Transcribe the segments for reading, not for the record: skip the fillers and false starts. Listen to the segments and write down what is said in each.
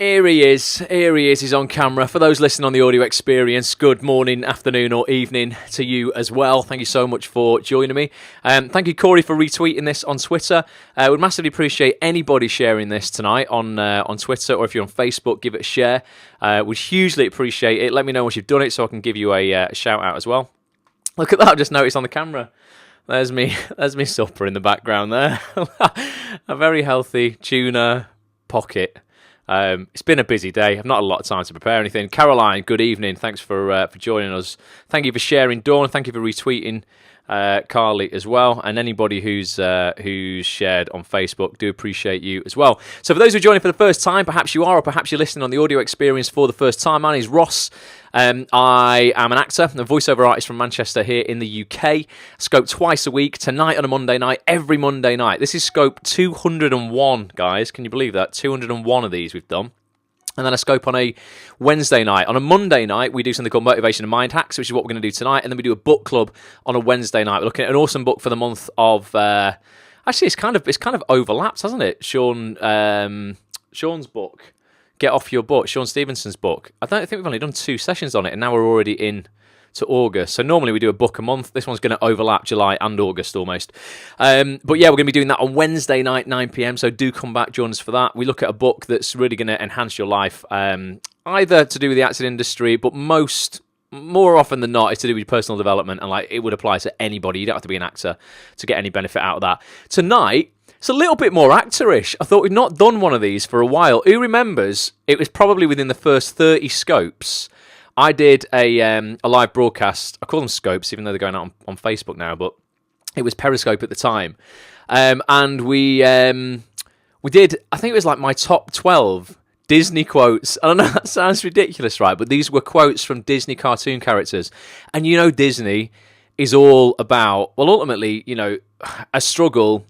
Here he is. He's on camera. For those listening on the audio experience, good morning, afternoon or evening to you as well. Thank you so much for joining me. Thank you, Corey, for retweeting this on Twitter. Would massively appreciate anybody sharing this tonight on Twitter, or if you're on Facebook, give it a share. Would hugely appreciate it. Let me know once you've done it so I can give you a shout out as well. Look at that, I've just noticed on the camera. There's me supper in the background there. A very healthy tuna pocket. It's been a busy day. I've not had a lot of time to prepare anything. Caroline, good evening. Thanks for joining us. Thank you for sharing, Dawn. Thank you for retweeting Carly as well, and anybody who's shared on Facebook. Do appreciate you as well. So for those who are joining for the first time, perhaps you are, or perhaps you're listening on the audio experience for the first time, my name is Ross. I am an actor, a voiceover artist from Manchester here in the UK. Scope twice a week, tonight on a Monday night, every Monday night. This is scope 201, guys. Can you believe that? 201 of these we've done. And then a scope on a Wednesday night. On a Monday night, we do something called Motivation and Mind Hacks, which is what we're going to do tonight. And then we do a book club on a Wednesday night. We're looking at an awesome book for the month of... actually, it's kind of overlapped, hasn't it? Sean's book. Get Off Your Butt, Sean Stevenson's book. I think we've only done 2 sessions on it, and now we're already in to August. So normally we do a book a month. This one's going to overlap July and August almost. But yeah, we're going to be doing that on Wednesday night, 9 p.m. So do come back, join us for that. We look at a book that's really going to enhance your life, either to do with the acting industry, but more often than not, it's to do with personal development, and like it would apply to anybody. You don't have to be an actor to get any benefit out of that. Tonight, it's a little bit more actorish. I thought we'd not done one of these for a while. Who remembers? It was probably within the first 30 scopes. I did a live broadcast. I call them scopes, even though they're going out on Facebook now, but it was Periscope at the time. And we did, I think it was like my top 12 Disney quotes. I don't know, that sounds ridiculous, right? But these were quotes from Disney cartoon characters. And you know Disney is all about, well, ultimately, you know, a struggle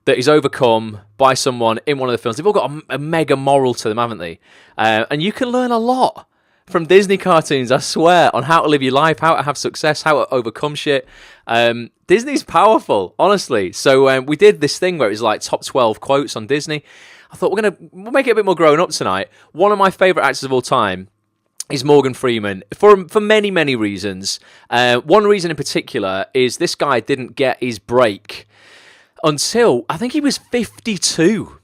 that is overcome by someone in one of the films. They've all got a mega moral to them, haven't they? And you can learn a lot from Disney cartoons, I swear, on how to live your life, how to have success, how to overcome shit. Disney's powerful, honestly. So we did this thing where it was like top 12 quotes on Disney. I thought we'll make it a bit more grown up tonight. One of my favourite actors of all time is Morgan Freeman, for many, many reasons. One reason in particular is this guy didn't get his break until, I think he was 52.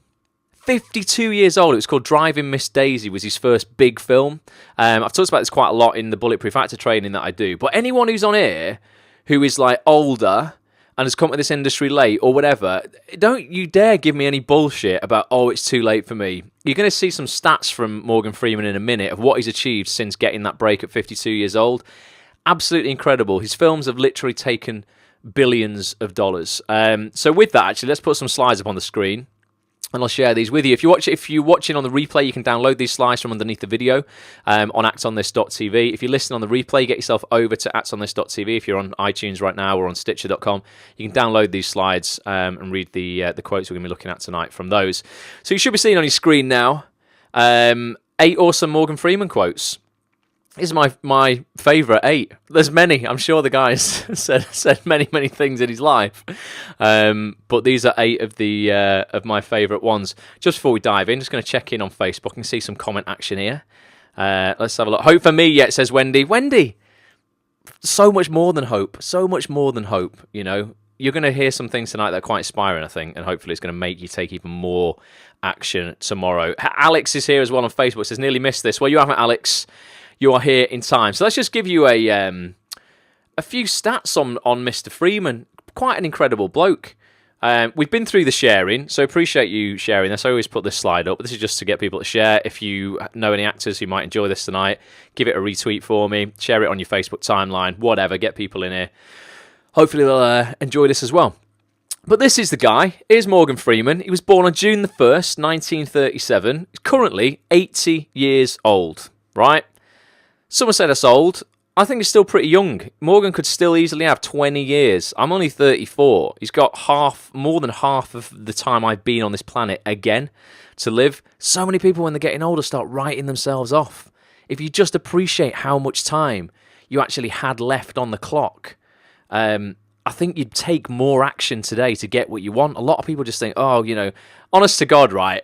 52 years old. It was called Driving Miss Daisy, was his first big film. I've talked about this quite a lot in the Bulletproof Actor training that I do. But anyone who's on here who is like older and has come to this industry late or whatever, don't you dare give me any bullshit about, oh, it's too late for me. You're going to see some stats from Morgan Freeman in a minute of what he's achieved since getting that break at 52 years old. Absolutely incredible. His films have literally taken billions of dollars. So with that, actually, let's put some slides up on the screen, and I'll share these with you. If you're watching on the replay, you can download these slides from underneath the video on actonthis.tv. If you're listening on the replay, get yourself over to actonthis.tv. If you're on iTunes right now or on Stitcher.com, you can download these slides and read the quotes we're going to be looking at tonight from those. So you should be seeing on your screen now 8 awesome Morgan Freeman quotes. This is my favourite 8. There's many. I'm sure the guys said many, many things in his life. But these are 8 of my favourite ones. Just before we dive in, just going to check in on Facebook and see some comment action here. Let's have a look. Hope for me, yeah, it says Wendy. Wendy! So much more than hope. So much more than hope, you know. You're going to hear some things tonight that are quite inspiring, I think, and hopefully it's going to make you take even more action tomorrow. Alex is here as well on Facebook. Says, nearly missed this. Well, you haven't, Alex. You are here in time. So let's just give you a few stats on Mr. Freeman. Quite an incredible bloke. We've been through the sharing, so appreciate you sharing this. I always put this slide up. This is just to get people to share. If you know any actors who might enjoy this tonight, give it a retweet for me. Share it on your Facebook timeline, whatever. Get people in here. Hopefully they'll enjoy this as well. But this is the guy. Here's Morgan Freeman. He was born on June the 1st, 1937. He's currently 80 years old, right? Someone said that's old. I think he's still pretty young. Morgan could still easily have 20 years. I'm only 34. He's got more than half of the time I've been on this planet again to live. So many people, when they're getting older, start writing themselves off. If you just appreciate how much time you actually had left on the clock, I think you'd take more action today to get what you want. A lot of people just think, oh, you know, honest to God, right?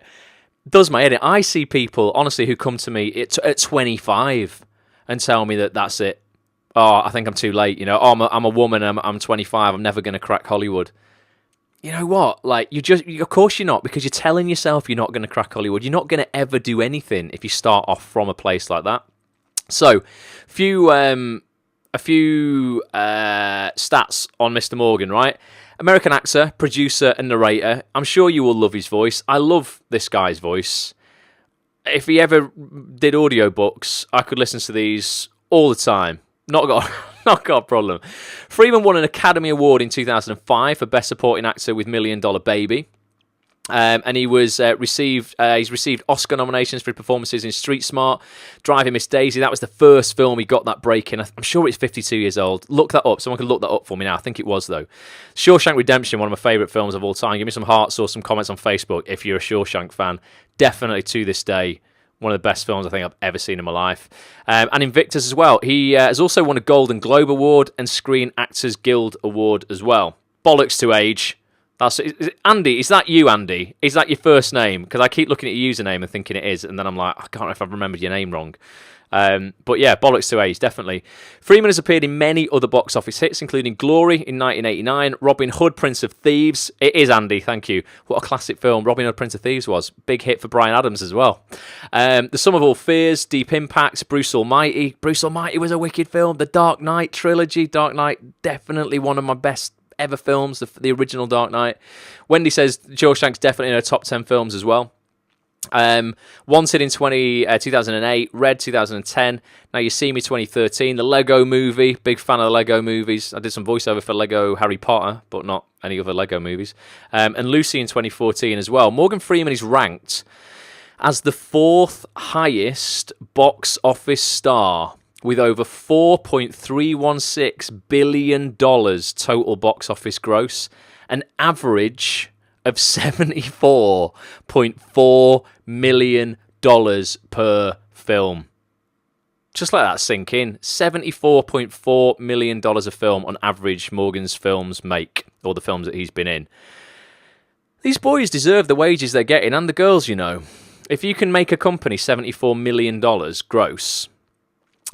does my head in. I see people, honestly, who come to me at 25 and tell me that that's it. Oh, I think I'm too late. Oh, I'm a woman. I'm 25. I'm never going to crack Hollywood. You know what? Like, of course you're not, because you're telling yourself you're not going to crack Hollywood. You're not going to ever do anything if you start off from a place like that. So, a few stats on Mr. Morgan, right? American actor, producer, and narrator. I'm sure you will love his voice. I love this guy's voice. If he ever did audiobooks, I could listen to these all the time. Not got a problem. Freeman won an Academy Award in 2005 for Best Supporting Actor with $1 Million Baby. And he's received Oscar nominations for his performances in Street Smart, Driving Miss Daisy. That was the first film he got that break in. I'm sure it's 52 years old. Look that up. Someone can look that up for me now. I think it was, though. Shawshank Redemption, one of my favourite films of all time. Give me some hearts or some comments on Facebook if you're a Shawshank fan. Definitely, to this day, one of the best films I think I've ever seen in my life. And Invictus as well. He has also won a Golden Globe Award and Screen Actors Guild Award as well. Bollocks to age. Andy, is that you, Andy? Is that your first name? Because I keep looking at your username and thinking it is, and then I'm like, I can't know if I've remembered your name wrong. But yeah, bollocks to age, definitely. Freeman has appeared in many other box office hits, including Glory in 1989, Robin Hood, Prince of Thieves. It is Andy, thank you. What a classic film Robin Hood, Prince of Thieves was. Big hit for Bryan Adams as well. The Sum of All Fears, Deep Impact, Bruce Almighty. Bruce Almighty was a wicked film. The Dark Knight trilogy. Dark Knight, definitely one of my best ever films, the original Dark Knight. Wendy says Shawshank's definitely in her top 10 films as well. Wanted in 2008, Red 2010, Now You See Me 2013, the Lego Movie, big fan of the Lego movies. I did some voiceover for Lego Harry Potter, but not any other Lego movies. And Lucy in 2014 as well. Morgan Freeman is ranked as the fourth highest box office star with over $4.316 billion total box office gross, an average of $74.4 million per film. Just let that sink in. $74.4 million a film on average Morgan's films make, or the films that he's been in. These boys deserve the wages they're getting, and the girls, you know. If you can make a company $74 million gross,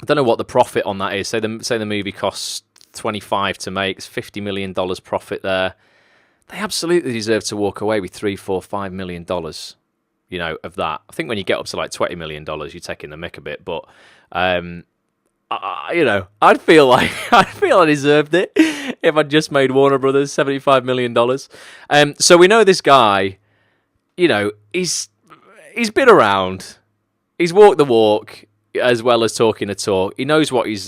I don't know what the profit on that is. Say the movie costs $25 to make. It's $50 million profit there. They absolutely deserve to walk away with $3, $4, $5 million, you know, of that. I think when you get up to like $20 million, you're taking the mick a bit. But, you know, I'd feel I deserved it if I'd just made Warner Brothers $75 million. So we know this guy, you know, he's been around. He's walked the walk as well as talking the talk. He knows what he's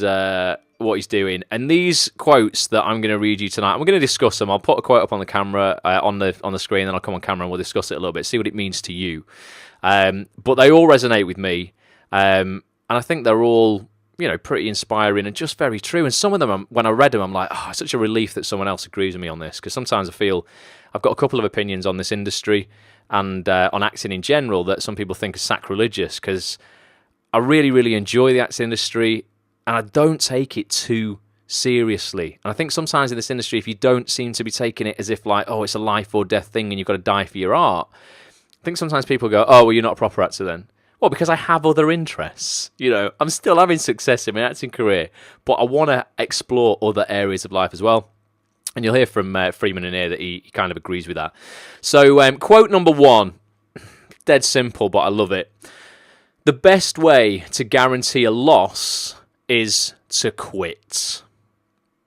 doing. And these quotes that I'm going to read you tonight, I'm going to discuss them. I'll put a quote up on the camera, on the screen, then I'll come on camera and we'll discuss it a little bit, see what it means to you. But they all resonate with me, and I think they're all, you know, pretty inspiring and just very true. And some of them, when I read them, I'm like, oh, it's such a relief that someone else agrees with me on this, because sometimes I feel I've got a couple of opinions on this industry and on acting in general that some people think are sacrilegious, because I really, really enjoy the acting industry, and I don't take it too seriously. And I think sometimes in this industry, if you don't seem to be taking it as if like, oh, it's a life or death thing and you've got to die for your art, I think sometimes people go, oh, well, you're not a proper actor then. Well, because I have other interests. You know, I'm still having success in my acting career, but I want to explore other areas of life as well. And you'll hear from Freeman in here that he kind of agrees with that. So quote number one, dead simple, but I love it. The best way to guarantee a loss is to quit.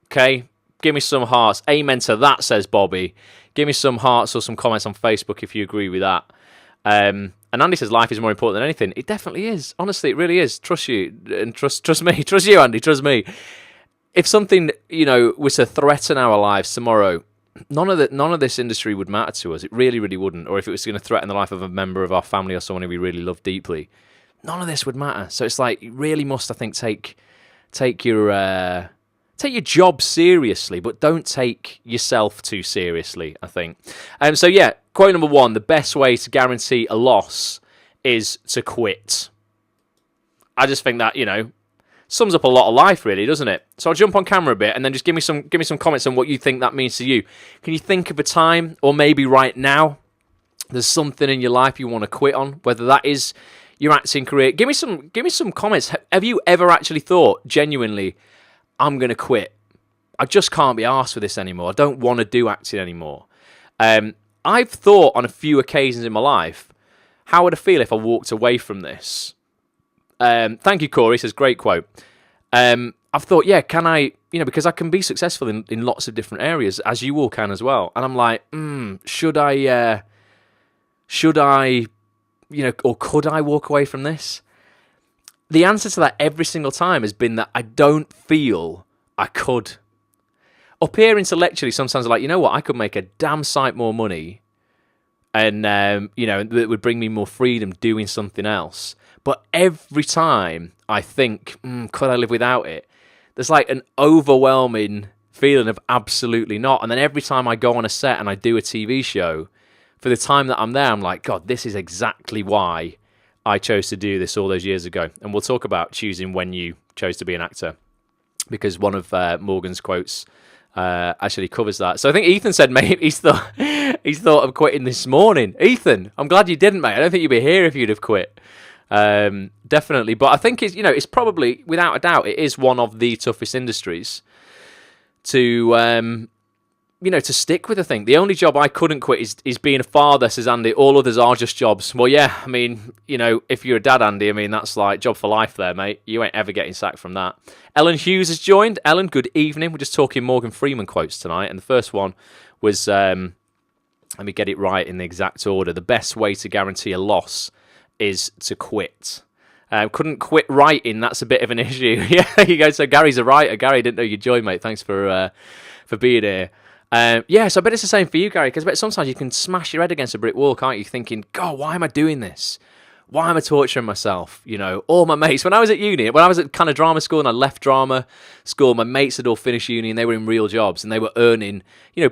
Okay? Give me some hearts. Amen to that, says Bobby. Give me some hearts or some comments on Facebook if you agree with that. And Andy says life is more important than anything. It definitely is. Honestly, it really is. Trust you and trust me. Trust you, Andy. Trust me. If something, you know, was to threaten our lives tomorrow, none of this industry would matter to us. It really, really wouldn't. Or if it was going to threaten the life of a member of our family or someone who we really love deeply, none of this would matter. So it's like, you really must, I think, take your job seriously, but don't take yourself too seriously, I think. So yeah, quote number one, the best way to guarantee a loss is to quit. I just think that, you know, sums up a lot of life, really, doesn't it? So I'll jump on camera a bit and then just give me some comments on what you think that means to you. Can you think of a time, or maybe right now, there's something in your life you want to quit on, whether that is your acting career. Give me some comments. Have you ever actually thought genuinely, I'm going to quit? I just can't be arsed with this anymore. I don't want to do acting anymore. I've thought on a few occasions in my life, how would I feel if I walked away from this? Thank you, Corey. Says, great quote. I've thought, yeah, can I, because I can be successful in lots of different areas, as you all can as well. And I'm like, should I, or could I walk away from this? The answer to that every single time has been that I don't feel I could. Up here intellectually, sometimes I'm like, you know what, I could make a damn sight more money and, it would bring me more freedom doing something else. But every time I think, could I live without it? There's like an overwhelming feeling of absolutely not. And then every time I go on a set and I do a TV show, for the time that I'm there, I'm like, God, this is exactly why I chose to do this all those years ago. And we'll talk about choosing when you chose to be an actor, because one of Morgan's quotes actually covers that. So I think Ethan said, mate, he's thought of quitting this morning. Ethan, I'm glad you didn't, mate. I don't think you'd be here if you'd have quit. Definitely. But I think it's probably, without a doubt, it is one of the toughest industries to to stick with. I think the only job I couldn't quit is being a father, says Andy. All others are just jobs. Well, yeah, I mean, if you're a dad, Andy, I mean, that's like job for life there, mate. You ain't ever getting sacked from that. Ellen Hughes has joined. Ellen, good evening. We're just talking Morgan Freeman quotes tonight, and the first one was, let me get it right in the exact order. The best way to guarantee a loss is to quit. Couldn't quit writing. That's a bit of an issue. Yeah, you go. So Gary's a writer. Gary, didn't know you joined, mate. Thanks for being here. So I bet it's the same for you, Gary, because I bet sometimes you can smash your head against a brick wall, can't you? Thinking, God, why am I doing this? Why am I torturing myself? All my mates, when I was at uni, when I was at kind of drama school and I left drama school, my mates had all finished uni and they were in real jobs and they were earning,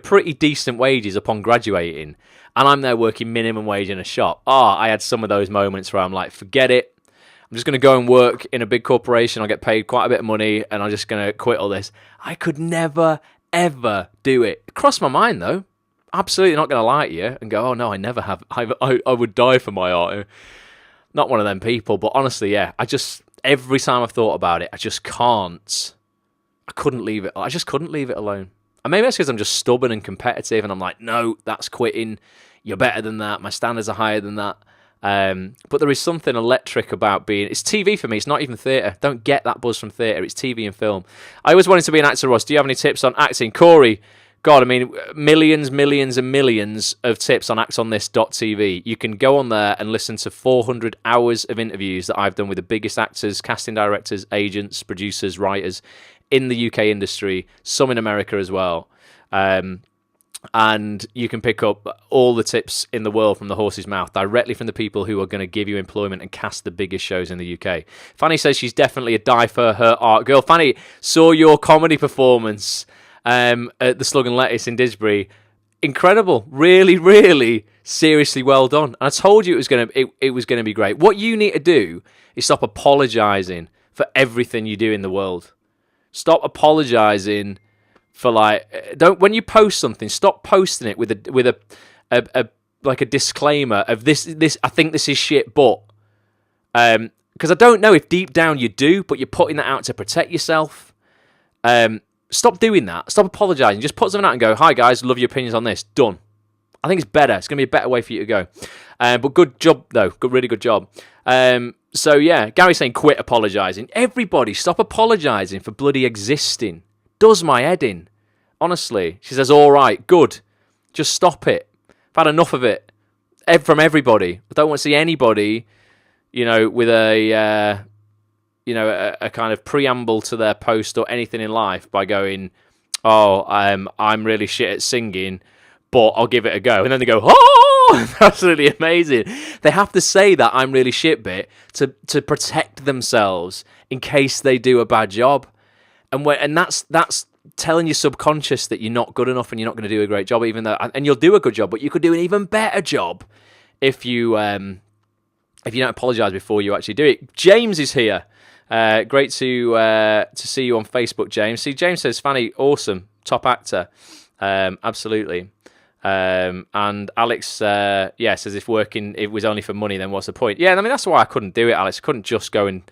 pretty decent wages upon graduating. And I'm there working minimum wage in a shop. I had some of those moments where I'm like, forget it. I'm just going to go and work in a big corporation. I'll get paid quite a bit of money and I'm just going to quit all this. I could never ever do it. It crossed my mind though. Absolutely not going to lie to you and go, oh no, I never have. I would die for my art. Not one of them people, but honestly, yeah, every time I've thought about it, I just can't. I couldn't leave it. I just couldn't leave it alone. And maybe that's because I'm just stubborn and competitive and I'm like, no, that's quitting. You're better than that. My standards are higher than that. But there is something electric about it's TV for me. It's not even theatre. Don't get that buzz from theatre. It's TV and film. I always wanted to be an actor, Ross. Do you have any tips on acting? Corey, God, I mean, millions and millions of tips on actonthis.tv. You can go on there and listen to 400 hours of interviews that I've done with the biggest actors, casting directors, agents, producers, writers in the UK industry, some in America as well. And you can pick up all the tips in the world from the horse's mouth, directly from the people who are going to give you employment and cast the biggest shows in the UK. Fanny says she's definitely a die for her art girl. Fanny, saw your comedy performance at the Slug and Lettuce in Didsbury. Incredible. Really, really seriously well done. And I told you it was going to be great. What you need to do is stop apologising for everything you do in the world. Stop apologising for when you post something, stop posting it with a like a disclaimer of this. I think this is shit, but because I don't know if deep down you do, but you're putting that out to protect yourself. Stop doing that. Stop apologising. Just put something out and go, hi guys, love your opinions on this. Done. I think it's better. It's going to be a better way for you to go. But good job though. Really good job. So yeah, Gary's saying quit apologising. Everybody stop apologising for bloody existing. Does my head in. Honestly. She says, all right, good. Just stop it. I've had enough of it. From everybody. I don't want to see anybody, with a kind of preamble to their post or anything in life by going, I'm really shit at singing, but I'll give it a go. And then they go, oh, absolutely amazing. They have to say that I'm really shit bit to protect themselves in case they do a bad job. And that's telling your subconscious that you're not good enough and you're not going to do a great job, even though, and you'll do a good job, but you could do an even better job if you don't apologise before you actually do it. James is here. Great to see you on Facebook, James. See, James says, Fanny, awesome, top actor. Absolutely. And Alex, says if working it was only for money, then what's the point? Yeah, I mean, that's why I couldn't do it, Alex. I couldn't just go and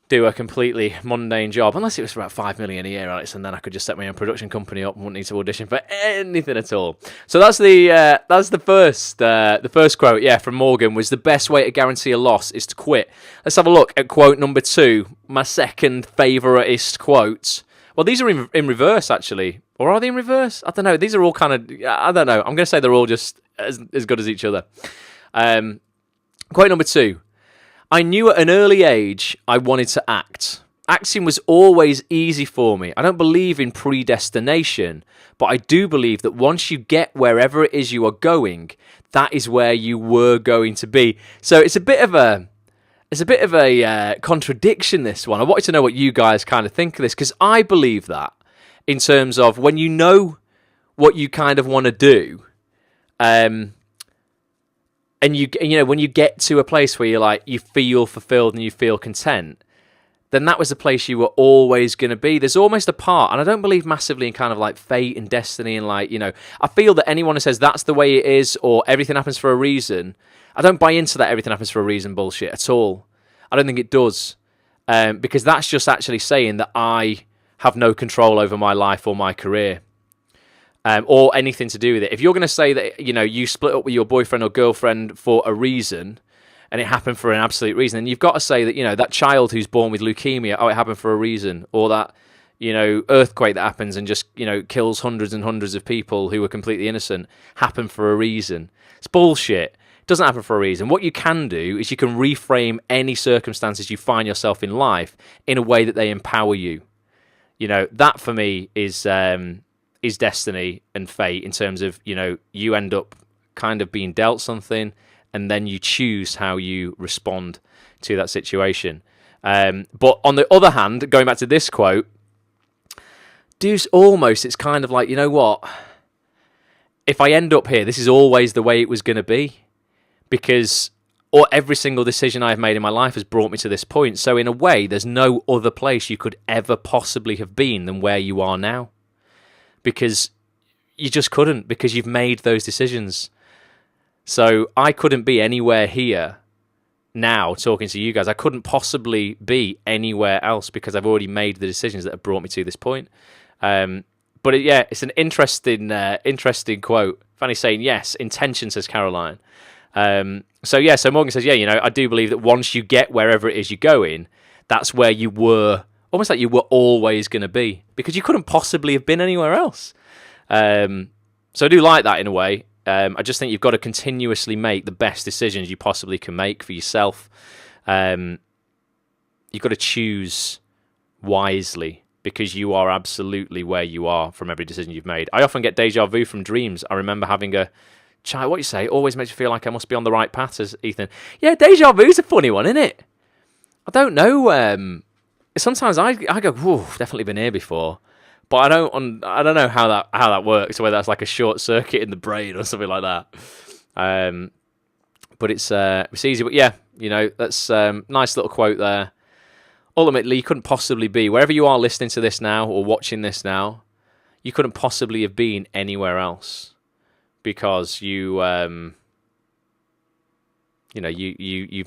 do a completely mundane job, unless it was for about 5 million a year, Alex, and then I could just set my own production company up and wouldn't need to audition for anything at all. So that's the first quote, from Morgan, was the best way to guarantee a loss is to quit. Let's have a look at quote number 2, my second favouriteest quote. Well, these are in reverse, actually. Or are they in reverse? I don't know. These are all kind of, I don't know. I'm going to say they're all just as good as each other. Quote number 2. I knew at an early age I wanted to act. Acting was always easy for me. I don't believe in predestination, but I do believe that once you get wherever it is you are going, that is where you were going to be. So it's a bit of a contradiction, this one. I wanted to know what you guys kind of think of this, because I believe that in terms of when you know what you kind of want to do, and you know, when you get to a place where you're like, you feel fulfilled and you feel content, then that was the place you were always going to be. There's almost a part, and I don't believe massively in kind of like fate and destiny and like, you know, I feel that anyone who says that's the way it is or everything happens for a reason, I don't buy into that everything happens for a reason bullshit at all. I don't think it does, because that's just actually saying that I have no control over my life or my career. Or anything to do with it. If you're going to say that, you know, you split up with your boyfriend or girlfriend for a reason, and it happened for an absolute reason, then you've got to say that, you know, that child who's born with leukemia, it happened for a reason. Or that, you know, earthquake that happens and just, you know, kills hundreds and hundreds of people who were completely innocent, happened for a reason. It's bullshit. It doesn't happen for a reason. What you can do is you can reframe any circumstances you find yourself in life in a way that they empower you. You know, that for me is destiny and fate, in terms of, you know, you end up kind of being dealt something and then you choose how you respond to that situation. But on the other hand, going back to this quote, it's kind of like, you know what? If I end up here, this is always the way it was going to be, because every single decision I've made in my life has brought me to this point. So in a way, there's no other place you could ever possibly have been than where you are now. Because you just couldn't, because you've made those decisions. So I couldn't be anywhere here now talking to you guys. I couldn't possibly be anywhere else because I've already made the decisions that have brought me to this point. But it's an interesting quote. Fanny's saying, yes, intention, says Caroline. So Morgan says, you know, I do believe that once you get wherever it is you're going, that's where you were, almost like you were always going to be, because you couldn't possibly have been anywhere else. So I do like that in a way. I just think you've got to continuously make the best decisions you possibly can make for yourself. You've got to choose wisely, because you are absolutely where you are from every decision you've made. I often get deja vu from dreams. I remember having a child, what you say, always makes me feel like I must be on the right path, says Ethan. Yeah, deja vu's a funny one, isn't it? I don't know. Sometimes I go, whoa, definitely been here before, but I don't know how that works, or whether that's like a short circuit in the brain or something like that. But it's easy. But yeah, you know, that's nice little quote there. Ultimately, you couldn't possibly be wherever you are listening to this now or watching this now. You couldn't possibly have been anywhere else, because you've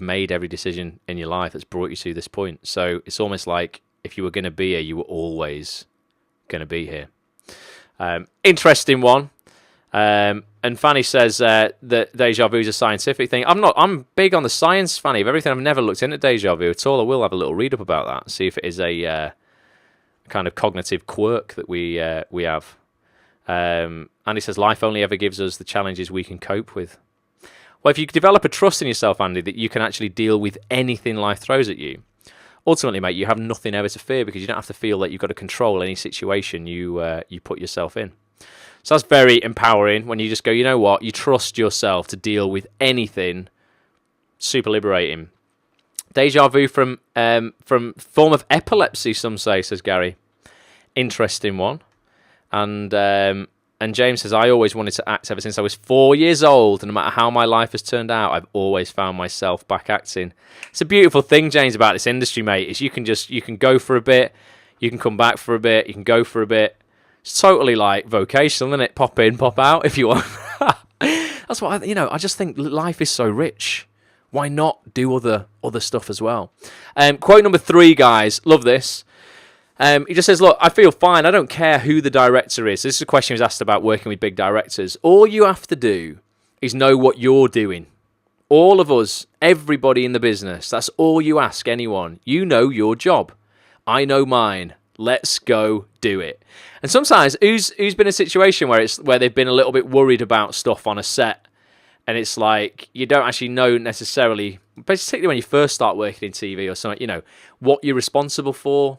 made every decision in your life that's brought you to this point. So it's almost like if you were going to be here, you were always going to be here. Interesting one. And Fanny says that deja vu is a scientific thing. I'm big on the science, Fanny, of everything. I've never looked into deja vu at all. I will have a little read up about that, see if it is a kind of cognitive quirk that we have. Andy says life only ever gives us the challenges we can cope with. Well, if you develop a trust in yourself, Andy, that you can actually deal with anything life throws at you, ultimately, mate, you have nothing ever to fear, because you don't have to feel like you've got to control any situation you put yourself in. So that's very empowering when you just go, you know what, you trust yourself to deal with anything. Super liberating. Deja vu from form of epilepsy, some say, says Gary. Interesting one. And James says, I always wanted to act ever since I was 4 years old, and no matter how my life has turned out, I've always found myself back acting. It's a beautiful thing, James, about this industry, mate, is you can go for a bit, you can come back for a bit, you can go for a bit. It's totally like vocational, isn't it? Pop in, pop out if you want. That's what I just think life is so rich. Why not do other stuff as well? Quote number 3, guys. Love this. He just says, look, I feel fine. I don't care who the director is. This is a question he was asked about working with big directors. All you have to do is know what you're doing. All of us, everybody in the business, that's all you ask anyone. You know your job. I know mine. Let's go do it. And sometimes, who's been in a situation where they've been a little bit worried about stuff on a set, and it's like you don't actually know necessarily, particularly when you first start working in TV or something, what you're responsible for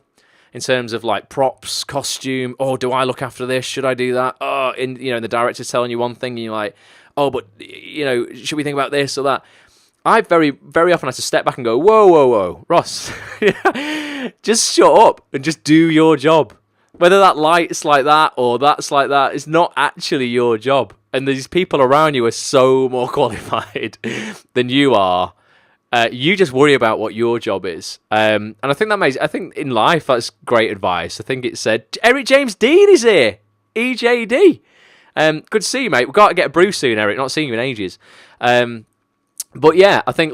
in terms of like props, costume. Oh, do I look after this? Should I do that? Oh, and the director's telling you one thing, and you're like, oh, but should we think about this or that? I very, very often have to step back and go, whoa, Ross, just shut up and just do your job. Whether that light's like that or that's like that, it's not actually your job. And these people around you are so more qualified than you are. You just worry about what your job is. And I think I think in life, that's great advice. I think it said, Eric James Dean is here. EJD. Good to see you, mate. We've got to get a brew soon, Eric. Not seen you in ages. But yeah, I think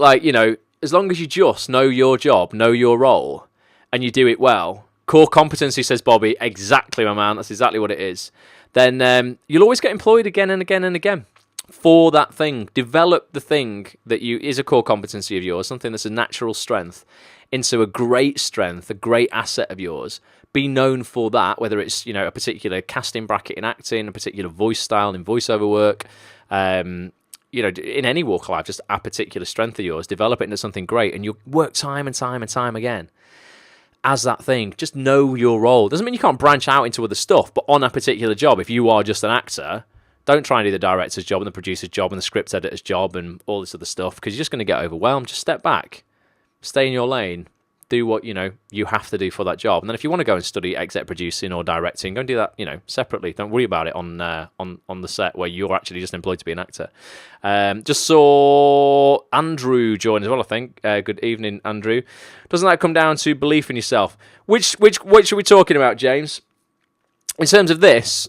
as long as you just know your job, know your role, and you do it well, core competency, says Bobby, exactly, my man, that's exactly what it is, then you'll always get employed again and again and again for that thing. Develop the thing that is a core competency of yours, something that's a natural strength, into a great strength, a great asset of yours. Be known for that, whether it's a particular casting bracket in acting, a particular voice style in voiceover work, in any walk of life, just a particular strength of yours. Develop it into something great, and you'll work time and time and time again as that thing. Just know your role. Doesn't mean you can't branch out into other stuff, but on a particular job, if you are just an actor, don't try and do the director's job and the producer's job and the script editor's job and all this other stuff, because you're just going to get overwhelmed. Just step back, stay in your lane, do what you have to do for that job. And then if you want to go and study exec producing or directing, go and do that separately. Don't worry about it on the set where you're actually just employed to be an actor. Just saw Andrew join as well, I think. Good evening, Andrew. Doesn't that come down to belief in yourself? Which are we talking about, James? In terms of this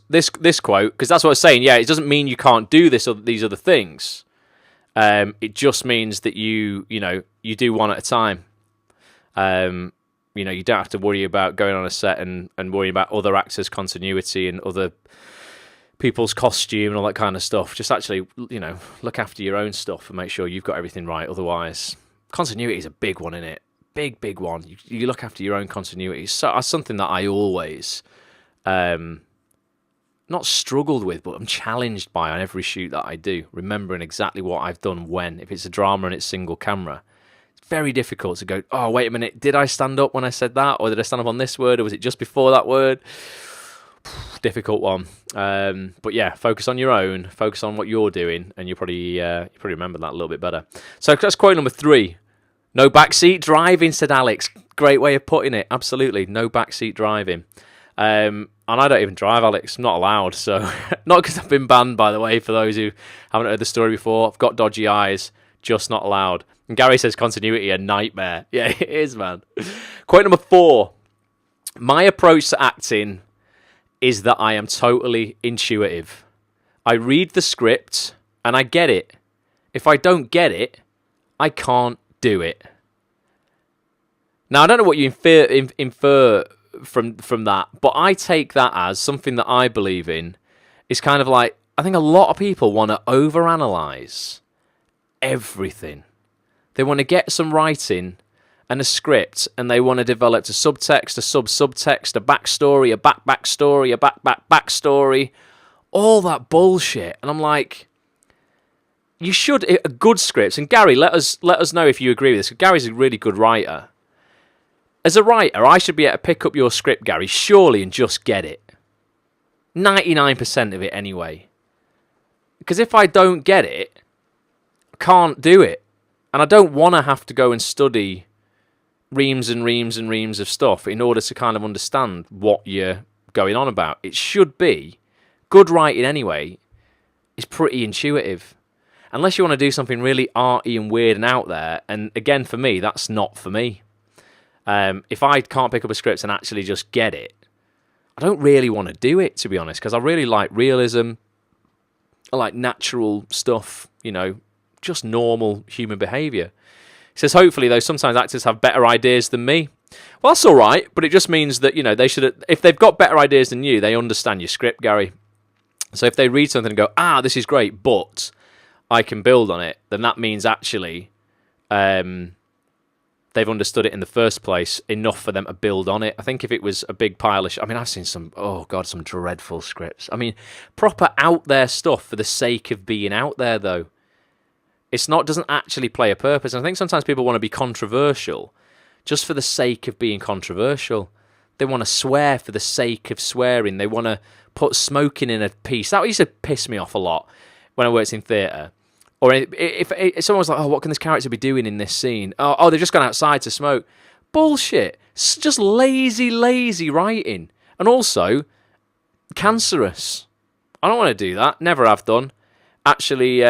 quote, because that's what I was saying. Yeah, it doesn't mean you can't do this or these other things. It just means that you do one at a time. You don't have to worry about going on a set and worrying about other actors' continuity and other people's costume and all that kind of stuff. Just actually, look after your own stuff and make sure you've got everything right. Otherwise, continuity is a big one, isn't it? Big one. You look after your own continuity. So that's something that I always, not struggled with, but I'm challenged by on every shoot that I do. Remembering exactly what I've done when. If it's a drama and it's single camera, very difficult to go, oh, wait a minute, did I stand up when I said that? Or did I stand up on this word? Or was it just before that word? Difficult one. But yeah, focus on your own, focus on what you're doing, and you probably remember that a little bit better. So that's quote number 3. No backseat driving, said Alex. Great way of putting it. Absolutely. No backseat driving. And I don't even drive, Alex. I'm not allowed. So not because I've been banned, by the way, for those who haven't heard the story before. I've got dodgy eyes, just not allowed. And Gary says continuity a nightmare. Yeah, it is, man. Quote number 4. My approach to acting is that I am totally intuitive. I read the script and I get it. If I don't get it, I can't do it. Now, I don't know what you infer from that, but I take that as something that I believe in. It's kind of like, I think a lot of people want to overanalyze everything. They want to get some writing and a script, and they want to develop a subtext, a subtext, a backstory, a backstory, a backstory, all that bullshit. And I'm like, you should, a good script. And Gary, let us know if you agree with this. Gary's a really good writer. As a writer, I should be able to pick up your script, Gary, surely, and just get it. 99% of it anyway. Because if I don't get it, I can't do it. And I don't want to have to go and study reams and reams and reams of stuff in order to kind of understand what you're going on about. It should be, good writing anyway, is pretty intuitive. Unless you want to do something really arty and weird and out there. And again, for me, that's not for me. If I can't pick up a script and actually just get it, I don't really want to do it, to be honest, because I really like realism. I like natural stuff, just normal human behaviour. He says, hopefully, though, sometimes actors have better ideas than me. Well, that's all right, but it just means that, they should, if they've got better ideas than you, they understand your script, Gary. So if they read something and go, this is great, but I can build on it, then that means actually they've understood it in the first place enough for them to build on it. I think if it was a big pile of I've seen some dreadful scripts. Proper out there stuff for the sake of being out there, though. Doesn't actually play a purpose. And I think sometimes people want to be controversial just for the sake of being controversial. They want to swear for the sake of swearing. They want to put smoking in a piece. That used to piss me off a lot when I worked in theatre. Or if someone was like, what can this character be doing in this scene? Oh, they've just gone outside to smoke. Bullshit. It's just lazy writing. And also, cancerous. I don't want to do that. Never have done. Actually,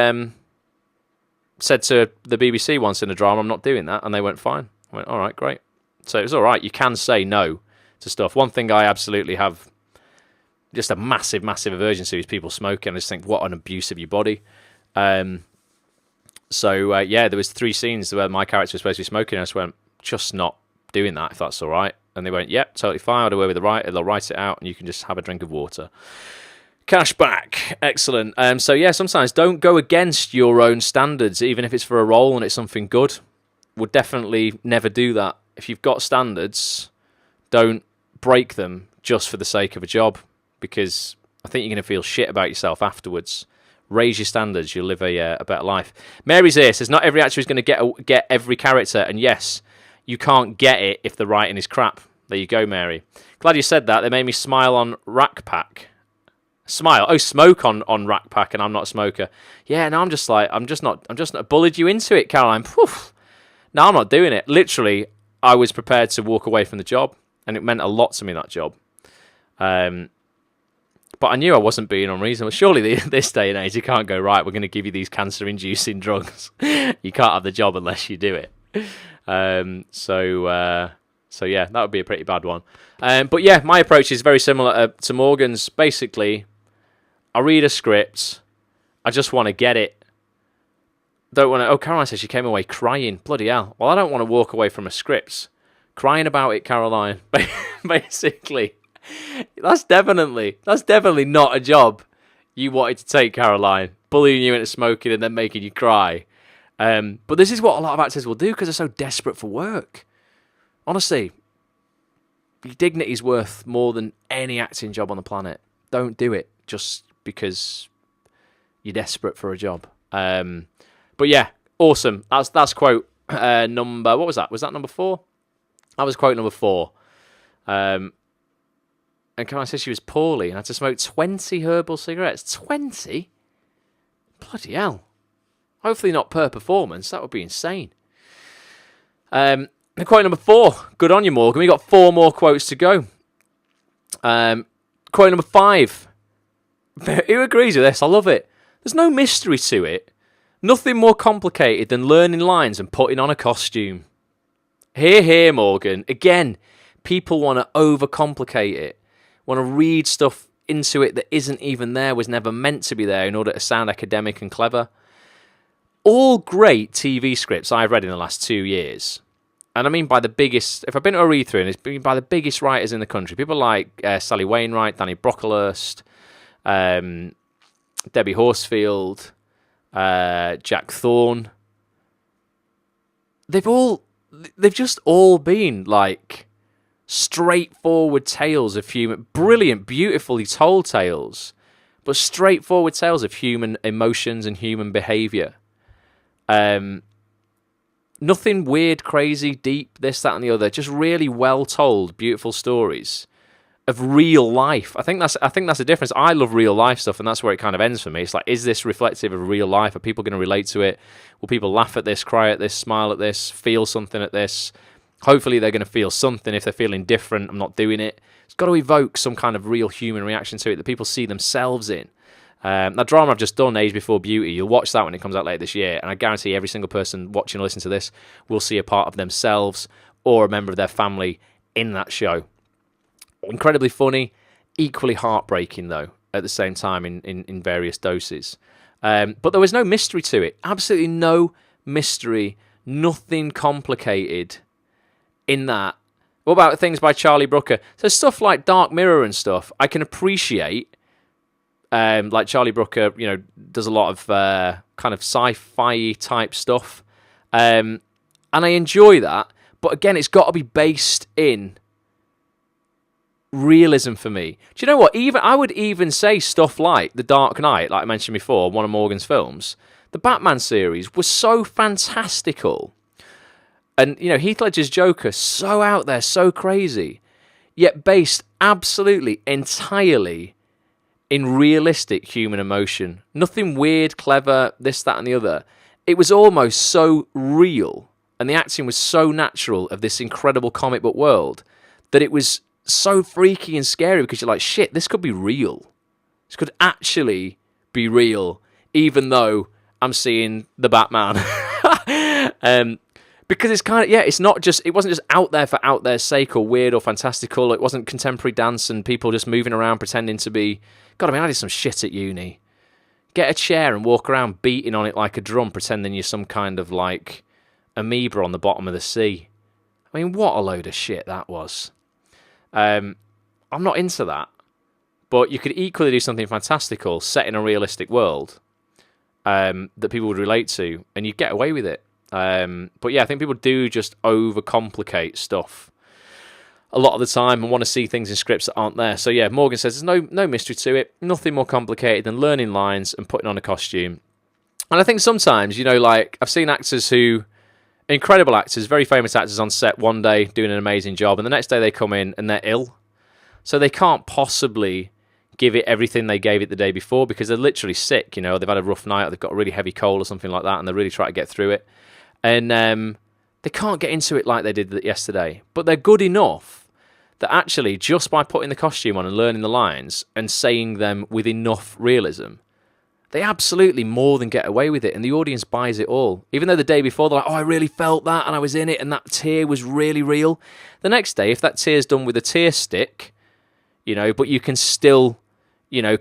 said to the BBC once in a drama, I'm not doing that. And they went, fine. I went, all right, great. So it was all right. You can say no to stuff. One thing I absolutely have just a massive aversion to is people smoking. I just think, what an abuse of your body. So there was 3 scenes where my character was supposed to be smoking, and I just went, just not doing that, if that's all right. And they went, yep, totally fine. I'll do away with the writer. They'll write it out, and you can just have a drink of water. Cash back. Excellent. Sometimes don't go against your own standards, even if it's for a role and it's something good. Would definitely never do that. If you've got standards, don't break them just for the sake of a job, because I think you're going to feel shit about yourself afterwards. Raise your standards, you'll live a better life. Mary's here says, not every actor is going to get every character, and yes, you can't get it if the writing is crap. There you go, Mary. Glad you said that. They made me smile on Rack Pack. Smile. Oh, smoke on Rack Pack, and I'm not a smoker. Yeah, no, I'm just not bullied you into it, Caroline. Poof. No, I'm not doing it. Literally, I was prepared to walk away from the job, and it meant a lot to me, that job. But I knew I wasn't being unreasonable. Surely this day and age, you can't go, right, we're going to give you these cancer-inducing drugs. You can't have the job unless you do it. So yeah, that would be a pretty bad one. But yeah, my approach is very similar to Morgan's. Basically, I read a script. I just want to get it. Don't want to... Oh, Caroline says she came away crying. Bloody hell. Well, I don't want to walk away from a script crying about it, Caroline. Basically... That's definitely not a job you wanted to take, Caroline. Bullying you into smoking and then making you cry. But this is what a lot of actors will do because they're so desperate for work. Honestly, your dignity is worth more than any acting job on the planet. Don't do it just because you're desperate for a job. But yeah, awesome. That's quote number... What was that? Was that number 4? That was quote number 4. And Caroline said she was poorly and had to smoke 20 herbal cigarettes. 20? Bloody hell. Hopefully not per performance. That would be insane. Quote number 4. Good on you, Morgan. We got 4 more quotes to go. Quote number 5. Who agrees with this? I love it. There's no mystery to it. Nothing more complicated than learning lines and putting on a costume. Hear, Morgan. Again, people want to overcomplicate it. Want to read stuff into it that isn't even there, was never meant to be there in order to sound academic and clever. All great TV scripts I've read in the last 2 years, and I mean by the biggest, if I've been to a read-through, and it's been by the biggest writers in the country, people like Sally Wainwright, Danny Brocklehurst, Debbie Horsfield, Jack Thorne. They've just all been like straightforward tales of human, brilliant, beautifully told tales, but straightforward tales of human emotions and human behaviour. Nothing weird, crazy, deep, this, that, and the other. Just really well told, beautiful stories of real life. I think that's the difference. I love real life stuff, and that's where it kind of ends for me. It's like, is this reflective of real life? Are people going to relate to it? Will people laugh at this, cry at this, smile at this, feel something at this? Hopefully they're going to feel something. If they're feeling different, I'm not doing it. It's got to evoke some kind of real human reaction to it that people see themselves in. That drama I've just done, Age Before Beauty, you'll watch that when it comes out later this year, and I guarantee every single person watching or listening to this will see a part of themselves or a member of their family in that show. Incredibly funny, equally heartbreaking, though, at the same time in various doses. But there was no mystery to it. Absolutely no mystery. Nothing complicated in that. What about things by Charlie Brooker? So stuff like Dark Mirror and stuff, I can appreciate. Like Charlie Brooker, does a lot of kind of sci-fi type stuff. And I enjoy that. But again, it's got to be based in realism for me. Do you know what? I would even say stuff like The Dark Knight, like I mentioned before, one of Morgan's films. The Batman series was so fantastical. And, Heath Ledger's Joker, so out there, so crazy, yet based absolutely, entirely in realistic human emotion. Nothing weird, clever, this, that, and the other. It was almost so real, and the acting was so natural of this incredible comic book world, that it was so freaky and scary, because you're like, shit, this could be real. This could actually be real, even though I'm seeing the Batman. Because it's kind of, it wasn't just out there for out there's sake or weird or fantastical. It wasn't contemporary dance and people just moving around pretending to be, God, I did some shit at uni. Get a chair and walk around beating on it like a drum, pretending you're some kind of like amoeba on the bottom of the sea. I mean, what a load of shit that was. I'm not into that. But you could equally do something fantastical set in a realistic world that people would relate to, and you'd get away with it. But yeah, I think people do just overcomplicate stuff a lot of the time and want to see things in scripts that aren't there. So yeah, Morgan says there's no mystery to it, nothing more complicated than learning lines and putting on a costume. And I think sometimes, like I've seen actors incredible actors, very famous actors on set one day doing an amazing job, and the next day they come in and they're ill. So they can't possibly give it everything they gave it the day before because they're literally sick, they've had a rough night or they've got a really heavy cold or something like that and they're really trying to get through it. And they can't get into it like they did yesterday. But they're good enough that actually just by putting the costume on and learning the lines and saying them with enough realism, they absolutely more than get away with it and the audience buys it all. Even though the day before they're like, oh, I really felt that and I was in it and that tear was really real. The next day, if that tear's done with a tear stick, but you can still,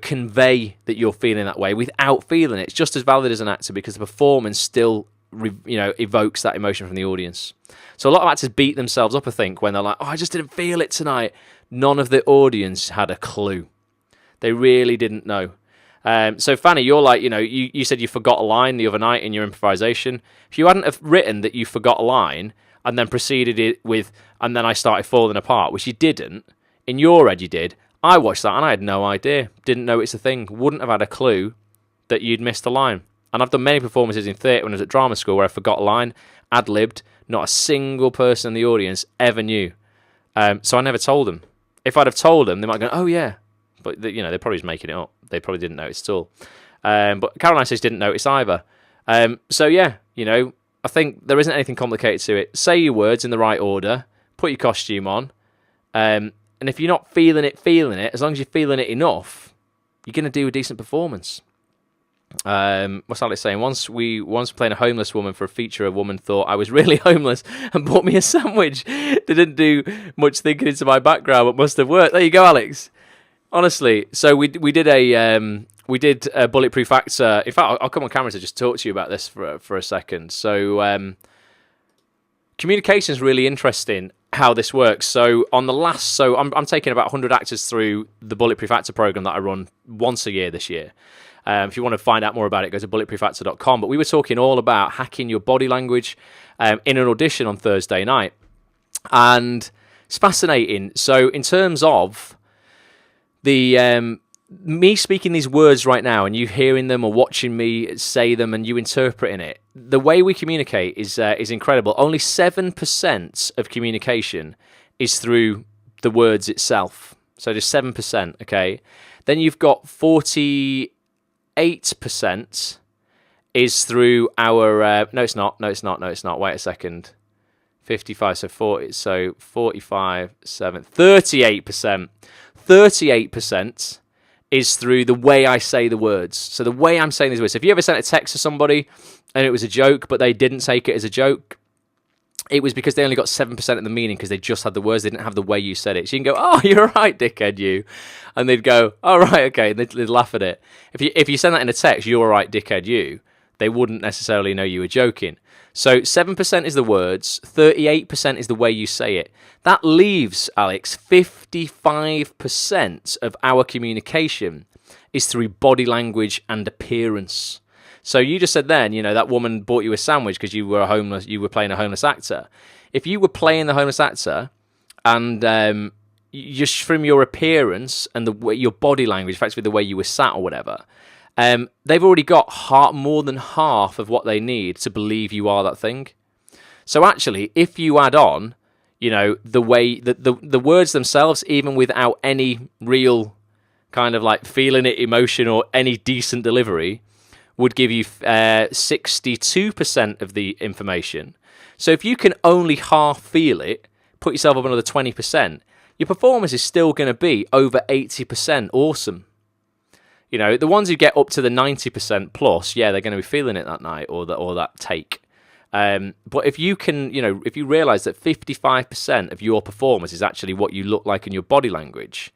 convey that you're feeling that way without feeling it, it's just as valid as an actor because the performance still evokes that emotion from the audience. So a lot of actors beat themselves up, I think, when they're like, oh, I just didn't feel it tonight. None of the audience had a clue. They really didn't know. So Fanny, you're like, you said you forgot a line the other night in your improvisation. If you hadn't have written that you forgot a line and then proceeded it with, and then I started falling apart, which you didn't, in your head you did, I watched that and I had no idea. Didn't know it's a thing. Wouldn't have had a clue that you'd missed a line. And I've done many performances in theatre when I was at drama school where I forgot a line, ad-libbed, not a single person in the audience ever knew. So I never told them. If I'd have told them, they might go, oh yeah. But they're probably just making it up. They probably didn't notice at all. But Caroline says didn't notice either. So yeah, I think there isn't anything complicated to it. Say your words in the right order. Put your costume on. And if you're not feeling it, as long as you're feeling it enough, you're going to do a decent performance. What's Alex saying? Once playing a homeless woman for a feature, a woman thought I was really homeless and bought me a sandwich. Didn't do much thinking into my background, but must have worked. There you go, Alex. Honestly, so we did a Bulletproof Actor. In fact, I'll come on camera to just talk to you about this for a second. So communication is really interesting. How this works. So on the last, I'm taking about 100 actors through the Bulletproof Actor program that I run once a year this year. If you want to find out more about it, go to bulletproofactor.com. But we were talking all about hacking your body language in an audition on Thursday night. And it's fascinating. So in terms of the me speaking these words right now and you hearing them or watching me say them and you interpreting it, the way we communicate is incredible. Only 7% of communication is through the words itself. So just 7%, okay? Then you've got 48% is through our... No, it's not. Wait a second. 55, so 40, so 45, 7, 38%. 38% is through the way I say the words. So the way I'm saying these words. So if you ever sent a text to somebody and it was a joke, but they didn't take it as a joke, it was because they only got 7% of the meaning because they just had the words. They didn't have the way you said it. So you can go, oh, you're right, dickhead, you. And they'd go, oh, right, okay. And they'd laugh at it. If you send that in a text, you're right, dickhead, you, they wouldn't necessarily know you were joking. So 7% is the words, 38% is the way you say it. That leaves, Alex, 55% of our communication is through body language and appearance. So you just said then, that woman bought you a sandwich because you were playing a homeless actor. If you were playing the homeless actor and just from your appearance and your body language, effectively the way you were sat or whatever, they've already got more than half of what they need to believe you are that thing. So actually, if you add on, the way the words themselves, even without any real kind of like feeling it, emotion, or any decent delivery, would give you 62% of the information. So if you can only half feel it, put yourself up another 20%, your performance is still going to be over 80% awesome. The ones who get up to the 90% plus, yeah, they're going to be feeling it that night or that take. But if you can, if you realise that 55% of your performance is actually what you look like in your body language,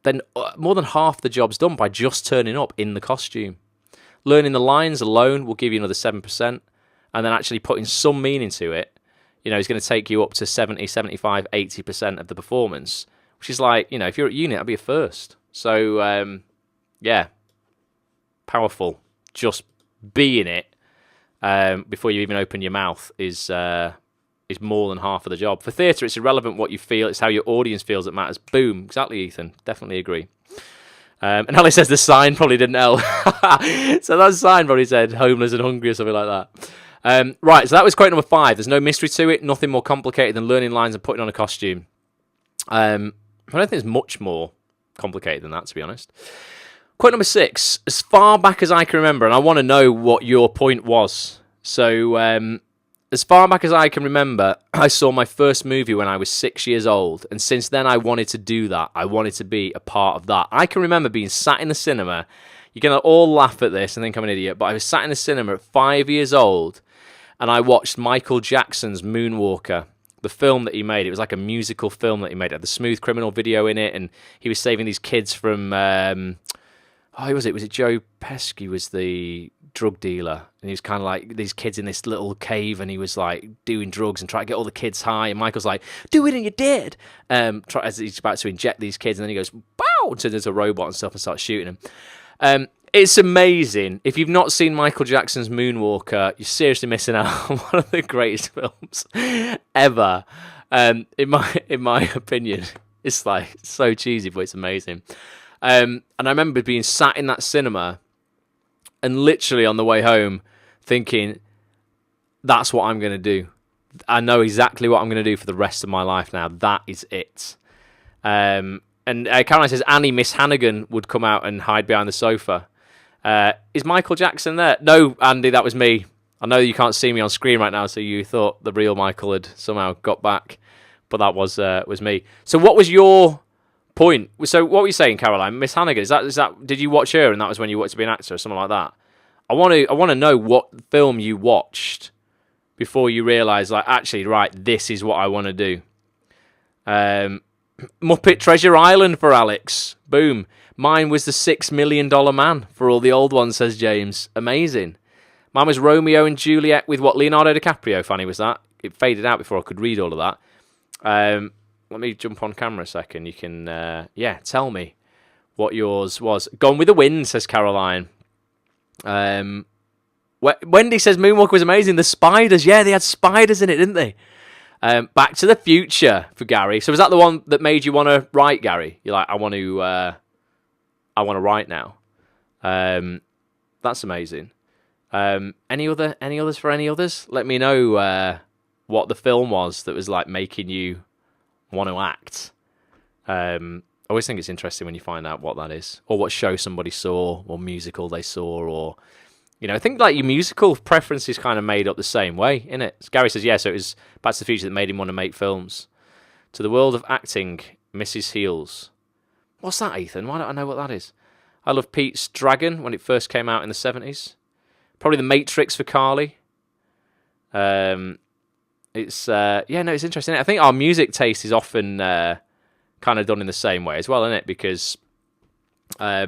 then more than half the job's done by just turning up in the costume. Learning the lines alone will give you another 7%, and then actually putting some meaning to it, is going to take you up to 70, 75, 80% of the performance, which is like, if you're at unit, that'd be a first. So, yeah, powerful. Just being it before you even open your mouth is more than half of the job. For theatre, it's irrelevant what you feel. It's how your audience feels that matters. Boom. Exactly, Ethan. Definitely agree. And Alex says the sign probably didn't help. So that sign probably said homeless and hungry or something like that. Right, so that was quote number 5. There's no mystery to it. Nothing more complicated than learning lines and putting on a costume. I don't think there's much more complicated than that, to be honest. Quote number 6. As far back as I can remember, and I want to know what your point was. So, as far back as I can remember, I saw my first movie when I was 6 years old, and since then I wanted to do that. I wanted to be a part of that. I can remember being sat in the cinema. You're going to all laugh at this and think I'm an idiot, but I was sat in the cinema at 5 years old, and I watched Michael Jackson's Moonwalker, the film that he made. It was like a musical film that he made. It had the Smooth Criminal video in it, and he was saving these kids from... who was it? Was it Joe Pesci was the drug dealer? And he was kind of like these kids in this little cave, and he was like doing drugs and trying to get all the kids high. And Michael's like, do it and you're dead. As he's about to inject these kids, and then he goes, bow, and turns into a robot and stuff and starts shooting them. It's amazing. If you've not seen Michael Jackson's Moonwalker, you're seriously missing out on one of the greatest films ever. In my opinion, it's like so cheesy, but it's amazing. And I remember being sat in that cinema and literally on the way home thinking, that's what I'm going to do. I know exactly what I'm going to do for the rest of my life now. That is it. And Caroline says, Annie, Miss Hannigan would come out and hide behind the sofa. Is Michael Jackson there? No, Andy, that was me. I know you can't see me on screen right now, so you thought the real Michael had somehow got back. But that was me. So what was your... point? So what were you saying, Caroline? Miss Hannigan, is that did you watch her and that was when you wanted to be an actor or something like that? I want to know what film you watched before you realised, like, actually, right, this is what I want to do. Muppet Treasure Island for Alex. Boom. Mine was the $6 Million Man for all the old ones, says James. Amazing. Mine was Romeo and Juliet with what, Leonardo DiCaprio? Funny was that? It faded out before I could read all of that. Let me jump on camera a second. You can, tell me what yours was. Gone with the Wind, says Caroline. Wendy says Moonwalker was amazing. The spiders, yeah, they had spiders in it, didn't they? Back to the Future for Gary. So was that the one that made you want to write, Gary? You're like, I want to write now. That's amazing. Any others for any others? Let me know what the film was that was like making you want to act. I always think it's interesting when you find out what that is, or what show somebody saw, or musical they saw, or I think like your musical preference is kind of made up the same way, isn't it? Gary says, yeah, so it was Back to the Future that made him want to make films. To the world of acting, Mrs. Heels. What's that, Ethan? Why don't I know what that is? I love Pete's Dragon when it first came out in the 70s. Probably The Matrix for Carly. It's it's interesting. I think our music taste is often kind of done in the same way as well, isn't it? Because our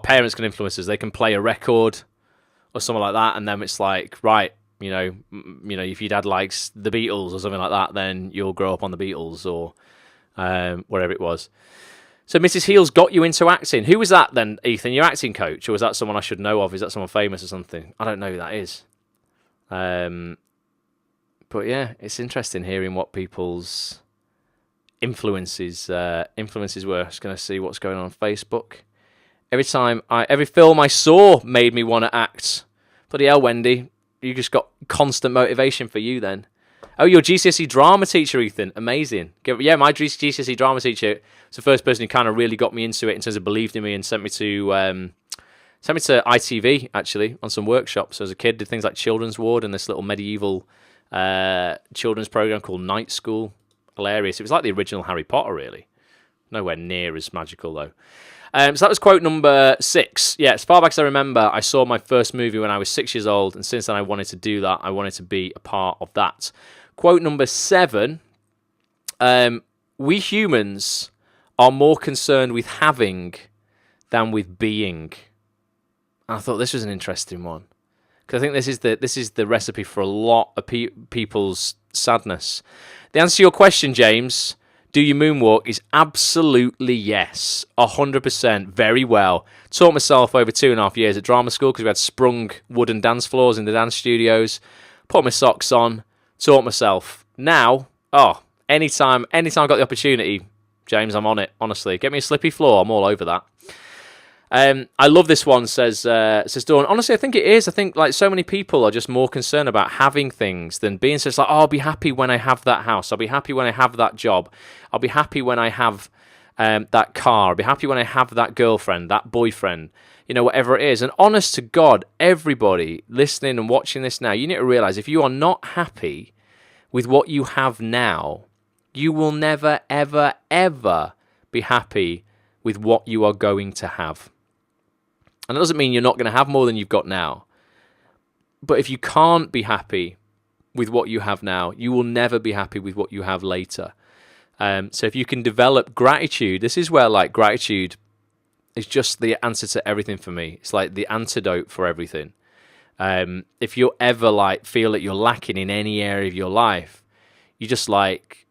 parents can influence us. They can play a record or something like that, and then it's like, right, if your dad likes the Beatles or something like that, then you'll grow up on the Beatles or wherever it was. So Mrs. Heels got you into acting. Who was that then, Ethan? Your acting coach, or was that someone I should know of? Is that someone famous or something? I don't know who that is. But yeah, it's interesting hearing what people's influences were. Just going to see what's going on Facebook. Every film I saw made me want to act. Bloody hell, Wendy. You just got constant motivation for you then. Oh, your GCSE drama teacher, Ethan. Amazing. Yeah, my GCSE drama teacher was the first person who kind of really got me into it in terms of believed in me and sent me to ITV, actually, on some workshops. As a kid, did things like Children's Ward and this little medieval children's program called Night School. Hilarious. It was like the original Harry Potter, really. Nowhere near as magical, though. So that was quote number 6. Yeah, as far back as I remember, I saw my first movie when I was 6 years old, and since then I wanted to do that. I wanted to be a part of that. Quote number 7, we humans are more concerned with having than with being. And I thought this was an interesting one, because I think this is the recipe for a lot of people's sadness. The answer to your question, James, do you moonwalk, is absolutely yes. 100%. Very well. Taught myself over 2.5 years at drama school because we had sprung wooden dance floors in the dance studios. Put my socks on. Taught myself. Now, anytime I got the opportunity, James, I'm on it, honestly. Get me a slippy floor. I'm all over that. I love this one, says Dawn. Honestly, I think it is. I think like so many people are just more concerned about having things than being. So it's like, I'll be happy when I have that house. I'll be happy when I have that job. I'll be happy when I have that car. I'll be happy when I have that girlfriend, that boyfriend, whatever it is. And honest to God, everybody listening and watching this now, you need to realize if you are not happy with what you have now, you will never, ever, ever be happy with what you are going to have. And that doesn't mean you're not going to have more than you've got now. But if you can't be happy with what you have now, you will never be happy with what you have later. So if you can develop gratitude, this is where like gratitude is just the answer to everything for me. It's like the antidote for everything. If you ever like feel that you're lacking in any area of your life, you just think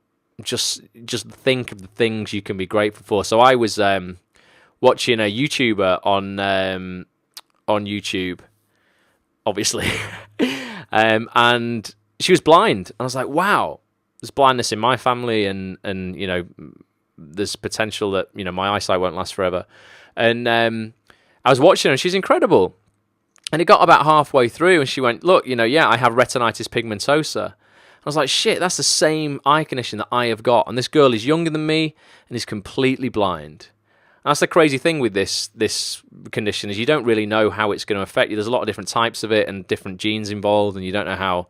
of the things you can be grateful for. So I was watching a YouTuber on YouTube, obviously, and she was blind. I was like, wow, there's blindness in my family, and there's potential that my eyesight won't last forever. And I was watching her, and she's incredible. And it got about halfway through, and she went, look, I have retinitis pigmentosa. I was like, shit, that's the same eye condition that I have got. And this girl is younger than me and is completely blind. And that's the crazy thing with this condition, is you don't really know how it's going to affect you. There's a lot of different types of it and different genes involved, and you don't know how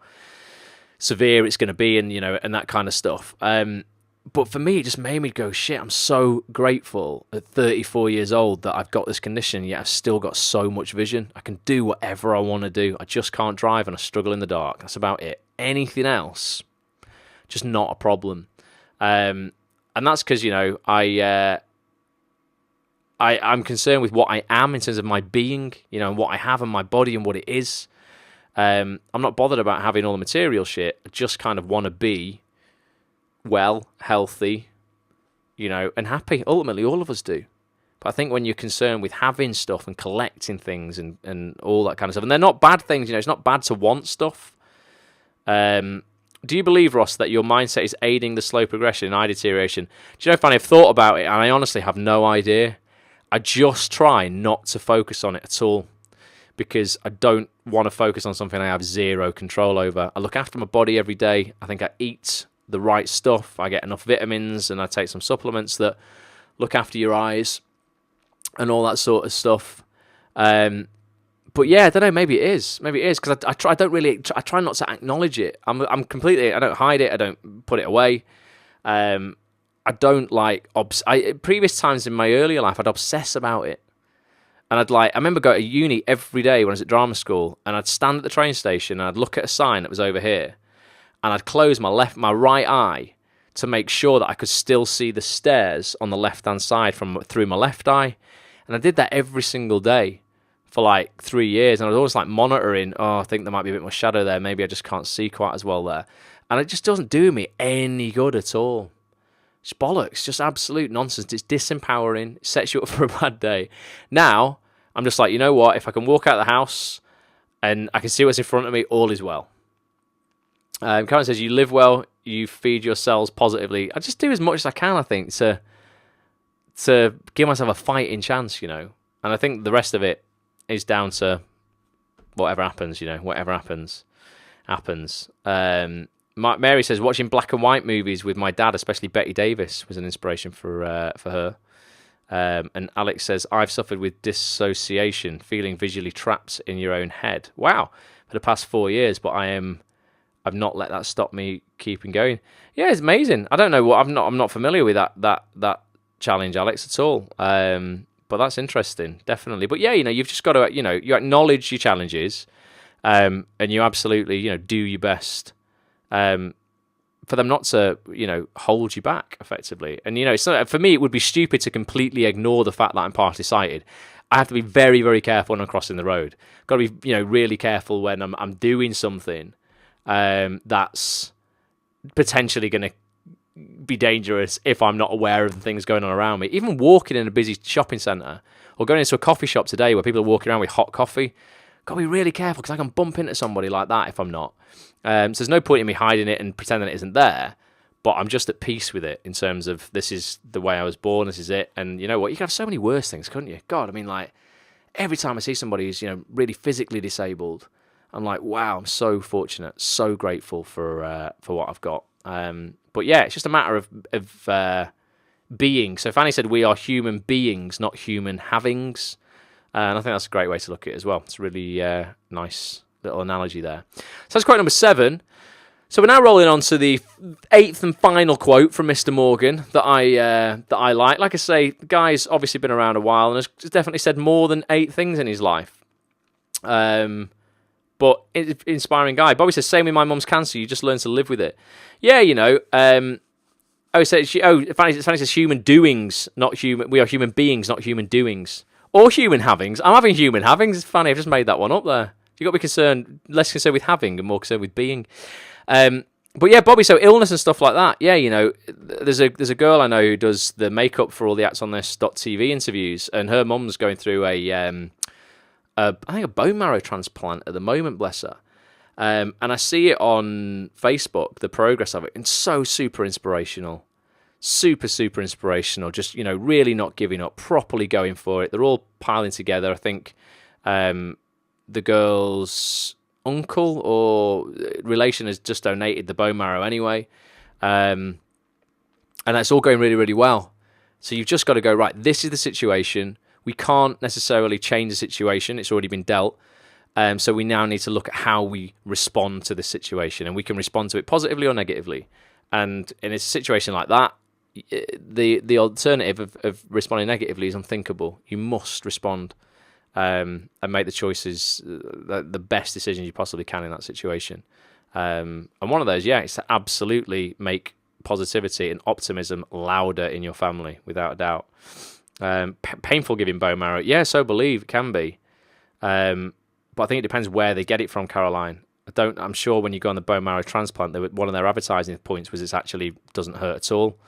severe it's going to be, and and that kind of stuff. But for me, it just made me go, shit, I'm so grateful at 34 years old that I've got this condition, yet I've still got so much vision. I can do whatever I want to do. I just can't drive, and I struggle in the dark. That's about it. Anything else, just not a problem. And that's because, I'm concerned with what I am in terms of my being, and what I have in my body and what it is. I'm not bothered about having all the material shit. I just kind of want to be well, healthy, and happy. Ultimately, all of us do. But I think when you're concerned with having stuff and collecting things and all that kind of stuff, and they're not bad things, it's not bad to want stuff. Do you believe, Ross, that your mindset is aiding the slow progression in eye deterioration? Do you know, Fanny, I've thought about it, and I honestly have no idea. I just try not to focus on it at all, because I don't want to focus on something I have zero control over. I look after my body every day. I think I eat the right stuff. I get enough vitamins, and I take some supplements that look after your eyes and all that sort of stuff. But yeah, I don't know. Maybe it is because I try not to acknowledge it. I'm completely. I don't hide it. I don't put it away. I don't like. Previous times in my earlier life, I'd obsess about it, And I remember going to uni every day when I was at drama school, and I'd stand at the train station and I'd look at a sign that was over here, and I'd close my right eye to make sure that I could still see the stairs on the left-hand side through my left eye. And I did that every single day for like 3 years, and I was always like monitoring, I think there might be a bit more shadow there, maybe I just can't see quite as well there. And it just doesn't do me any good at all. It's bollocks, just absolute nonsense. It's disempowering, it sets you up for a bad day. Now, I'm just like, you know what, if I can walk out of the house and I can see what's in front of me, all is well. Karen says, you live well, you feed your cells positively. I just do as much as I can, I think, to give myself a fighting chance, And I think the rest of it is down to whatever happens, whatever happens. Mary says, watching black and white movies with my dad, especially Betty Davis, was an inspiration for her. And Alex says, I've suffered with dissociation, feeling visually trapped in your own head. Wow, for the past 4 years, but I've not let that stop me keeping going. Yeah, it's amazing. I don't know what I'm not familiar with that challenge, Alex, at all. But that's interesting, definitely. But yeah, you've just got to, you acknowledge your challenges, and you absolutely, do your best. For them not to, hold you back effectively. And, it's not, for me, it would be stupid to completely ignore the fact that I'm partially sighted. I have to be very, very careful when I'm crossing the road. Got to be, really careful when I'm doing something that's potentially going to be dangerous if I'm not aware of the things going on around me. Even walking in a busy shopping centre or going into a coffee shop today where people are walking around with hot coffee, got to be really careful because I can bump into somebody like that if I'm not. So there's no point in me hiding it and pretending it isn't there, but I'm just at peace with it in terms of this is the way I was born, this is it. And you know what? You could have so many worse things, couldn't you? God, I mean, like, every time I see somebody who's, really physically disabled, I'm like, wow, I'm so fortunate, so grateful for what I've got. But yeah, it's just a matter of being. So Fanny said we are human beings, not human havings. And I think that's a great way to look at it as well. It's a really nice little analogy there. So that's quote number 7. So we're now rolling on to the 8th and final quote from Mr. Morgan that I like. Like I say, the guy's obviously been around a while and has definitely said more than 8 things in his life. But inspiring guy. Bobby says, same with my mum's cancer. You just learn to live with it. Yeah, Fanny says human doings, not human. We are human beings, not human doings. Or human havings. I'm having human havings. It's funny, I've just made that one up there. You've got to be less concerned with having and more concerned with being. But yeah, Bobby, so illness and stuff like that. Yeah, there's a girl I know who does the makeup for all the Acts on This.tv interviews, and her mum's going through I think a bone marrow transplant at the moment, bless her. And I see it on Facebook, the progress of it, and so super inspirational. Super, super inspirational. Just, really not giving up, properly going for it. They're all piling together. I think the girl's uncle or relation has just donated the bone marrow anyway. And that's all going really, really well. So you've just got to go, right, this is the situation. We can't necessarily change the situation. It's already been dealt. So we now need to look at how we respond to this situation. And we can respond to it positively or negatively. And in a situation like that, the alternative of responding negatively is unthinkable. You must respond and make the choices, the best decisions you possibly can in that situation. And one of those, is to absolutely make positivity and optimism louder in your family, without a doubt. Painful giving bone marrow, so believe it can be. But I think it depends where they get it from, Caroline. I'm sure when you go on the bone marrow transplant, one of their advertising points was it actually doesn't hurt at all.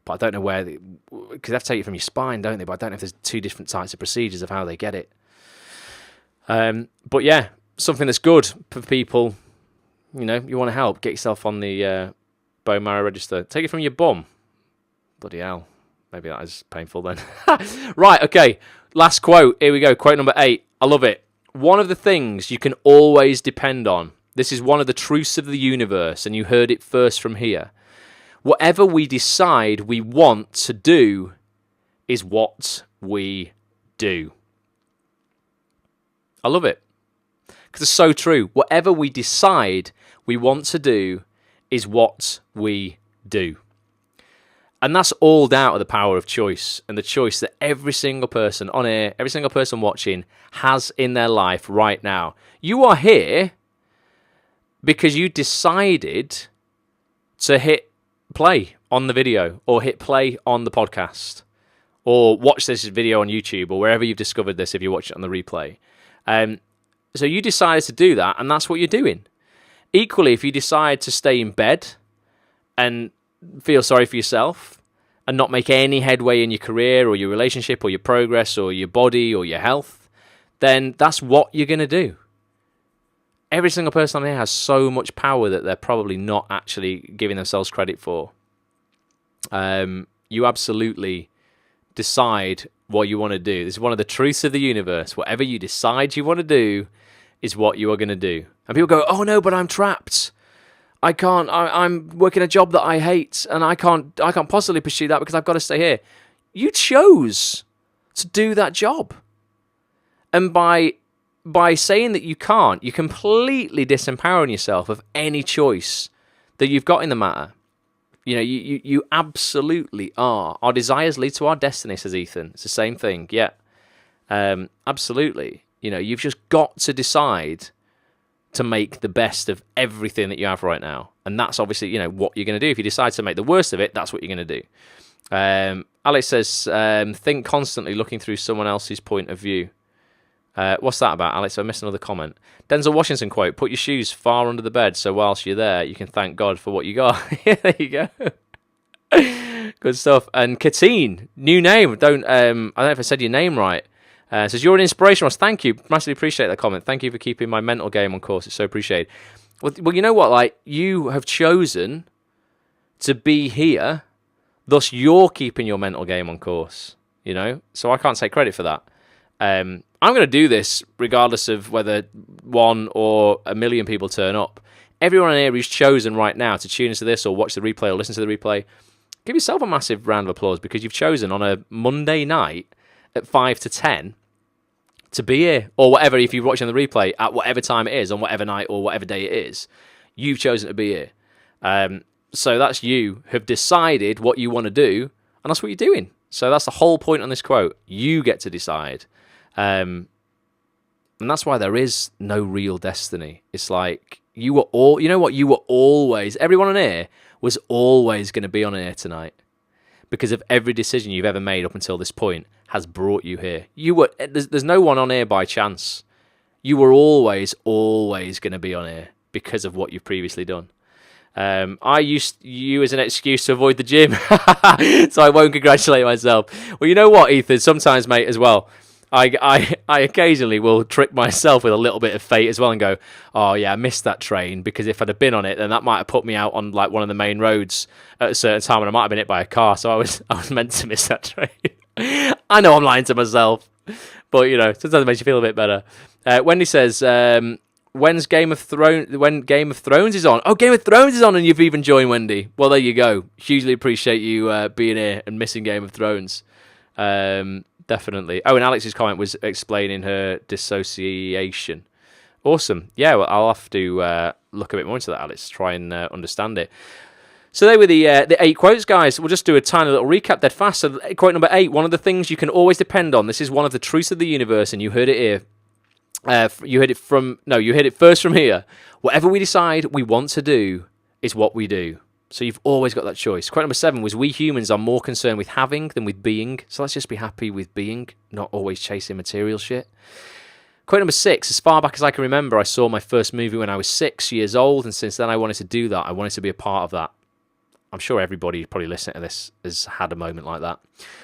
But I don't know where, because they have to take it from your spine, don't they? But I don't know if there's 2 different types of procedures of how they get it. But yeah, something that's good for people. You want to help. Get yourself on the bone marrow register. Take it from your bum. Bloody hell. Maybe that is painful then. Right, okay. Last quote. Here we go. Quote number 8. I love it. One of the things you can always depend on. This is one of the truths of the universe, and you heard it first from here. Whatever we decide we want to do is what we do. I love it. Because it's so true. Whatever we decide we want to do is what we do. And that's all down to the power of choice and the choice that every single person on air, every single person watching has in their life right now. You are here because you decided to hit play on the video or hit play on the podcast or watch this video on YouTube or wherever you've discovered this if you watch it on the replay. So you decided to do that, and that's what you're doing. Equally, if you decide to stay in bed and feel sorry for yourself and not make any headway in your career or your relationship or your progress or your body or your health, then that's what you're going to do. Every single person on here has so much power that they're probably not actually giving themselves credit for. You absolutely decide what you want to do. This is one of the truths of the universe. Whatever you decide you want to do is what you are going to do. And people go, oh no, but I'm trapped. I can't, I'm working a job that I hate and I can't possibly pursue that because I've got to stay here. You chose to do that job. And by saying that you can't, you're completely disempowering yourself of any choice that you've got in the matter. You know, you absolutely are. Our desires lead to our destiny, says Ethan. It's the same thing, yeah. Absolutely. You know, you've just got to decide to make the best of everything that you have right now. And that's obviously, you know, what you're going to do. If you decide to make the worst of it, that's what you're going to do. Alex says, think constantly looking through someone else's point of view. What's that about, Alex? I missed another comment. Denzel Washington quote, put your shoes far under the bed so whilst you're there, you can thank God for what you got. Yeah, there you go. Good stuff. And Katine, new name. I don't know if I said your name right. Says, you're an inspiration, Ross. Thank you. Massively appreciate that comment. Thank you for keeping my mental game on course. It's so appreciated. Well, you know what? Like, you have chosen to be here, thus you're keeping your mental game on course, you know? So I can't take credit for that. I'm going to do this regardless of whether 1 or 1 million people turn up. Everyone here who's chosen right now to tune into this or watch the replay or listen to the replay, give yourself a massive round of applause because you've chosen on a Monday night at 5 to 10 to be here, or whatever, if you're watching the replay at whatever time it is, on whatever night or whatever day it is, you've chosen to be here. So that's you have decided what you want to do, and that's what you're doing. So that's the whole point on this quote. You get to decide. And that's why there is no real destiny. It's like, you were all, you know what, you were always, everyone on here was always going to be on here tonight because of every decision you've ever made up until this point has brought you here. You were, there's no one on here by chance. You were always going to be on here because of what you've previously done. I used you as an excuse to avoid the gym, so I won't congratulate myself. Well, you know what, Ethan, sometimes, mate, as well, I occasionally will trick myself with a little bit of fate as well and go, oh yeah, I missed that train because if I'd have been on it, then that might have put me out on like one of the main roads at a certain time and I might have been hit by a car, so I was meant to miss that train. I know I'm lying to myself, but you know, sometimes it makes you feel a bit better. Wendy says, when Game of Thrones is on. Oh, Game of Thrones is on and you've even joined, Wendy. Well, there you go. Hugely appreciate you being here and missing Game of Thrones. Definitely. Oh, and Alex's comment was explaining her dissociation. Awesome. Yeah, well, I'll have to look a bit more into that, Alex, try and understand it. So they were the 8 quotes, guys. We'll just do a tiny little recap dead fast. So quote number 8, one of the things you can always depend on. This is one of the truths of the universe, and you heard it here. You heard it first from here. Whatever we decide we want to do is what we do. So you've always got that choice. Quote number 7 was, we humans are more concerned with having than with being. So let's just be happy with being, not always chasing material shit. Quote number 6, as far back as I can remember, I saw my first movie when I was 6 years old, and since then I wanted to do that. I wanted to be a part of that. I'm sure everybody probably listening to this has had a moment like that.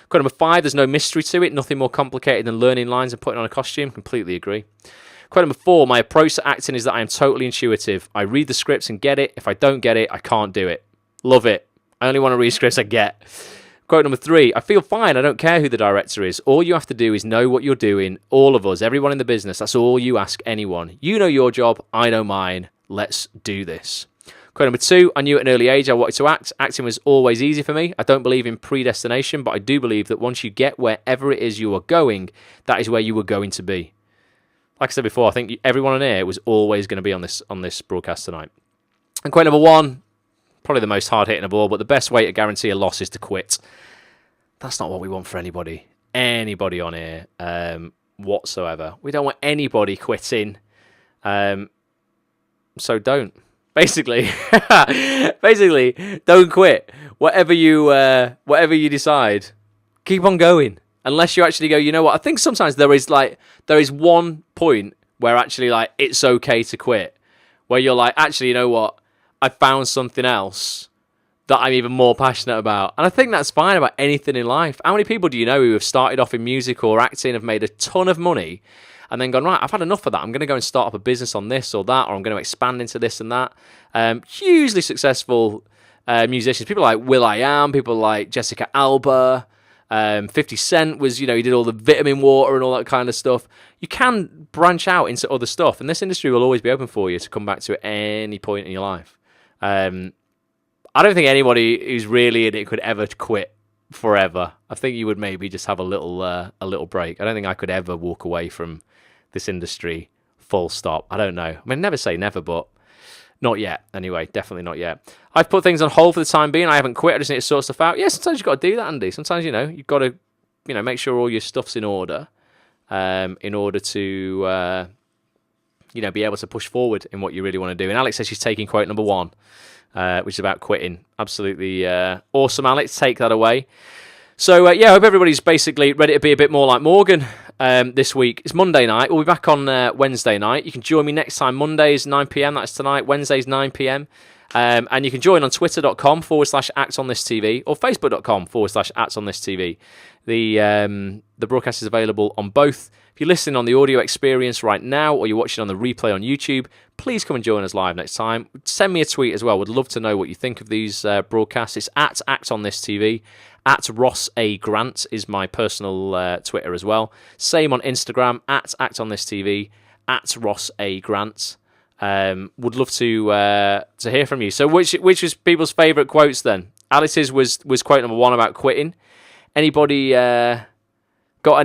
Quote number 5, there's no mystery to it, nothing more complicated than learning lines and putting on a costume. Completely agree. Quote number 4, my approach to acting is that I am totally intuitive. I read the scripts and get it. If I don't get it, I can't do it. Love it. I only want to read scripts I get. Quote number 3, I feel fine. I don't care who the director is. All you have to do is know what you're doing. All of us, everyone in the business, that's all you ask anyone. You know your job. I know mine. Let's do this. Quote number 2, I knew at an early age I wanted to act. Acting was always easy for me. I don't believe in predestination, but I do believe that once you get wherever it is you are going, that is where you were going to be. Like I said before, I think everyone on here was always going to be on this broadcast tonight. And quote number 1, probably the most hard-hitting of all, but the best way to guarantee a loss is to quit. That's not what we want for anybody on here whatsoever. We don't want anybody quitting. So don't. Basically, don't quit. Whatever you decide, keep on going. Unless you actually go, you know what? I think sometimes there is one point where actually like it's okay to quit, where you're like, actually, you know what? I found something else that I'm even more passionate about. And I think that's fine about anything in life. How many people do you know who have started off in music or acting, have made a ton of money, and then gone, right, I've had enough of that. I'm going to go and start up a business on this or that, or I'm going to expand into this and that. Hugely successful musicians. People like will.i.am, people like Jessica Alba, 50 Cent was, he did all the vitamin water and all that kind of stuff. You can branch out into other stuff, and this industry will always be open for you to come back to at any point in your life. I don't think anybody who's really in it could ever quit forever. I think you would maybe just have a little break. I don't think I could ever walk away from this industry full stop. I don't know. I mean, never say never, but not yet. Anyway, definitely not yet. I've put things on hold for the time being. I haven't quit. I just need to sort stuff out. Yeah, sometimes you've got to do that, Andy. Sometimes, you've got to, make sure all your stuff's in order in order to, be able to push forward in what you really want to do. And Alex says she's taking quote number 1. Which is about quitting. Absolutely awesome, Alex. Take that away. So, I hope everybody's basically ready to be a bit more like Morgan this week. It's Monday night. We'll be back on Wednesday night. You can join me next time. Mondays, 9 p.m. That's tonight. Wednesdays, 9 p.m. And you can join on twitter.com/actsonthisTV or facebook.com/actsonthisTV. The broadcast is available on both. If you're listening on the audio experience right now or you're watching on the replay on YouTube, please come and join us live next time. Send me a tweet as well. Would love to know what you think of these broadcasts. It's at ActOnThisTV. At Ross A. Grant is my personal Twitter as well. Same on Instagram, at ActOnThisTV, at Ross A. Grant. Would love to hear from you. So which was people's favourite quotes then? Alice's was quote number 1 about quitting. Anybody got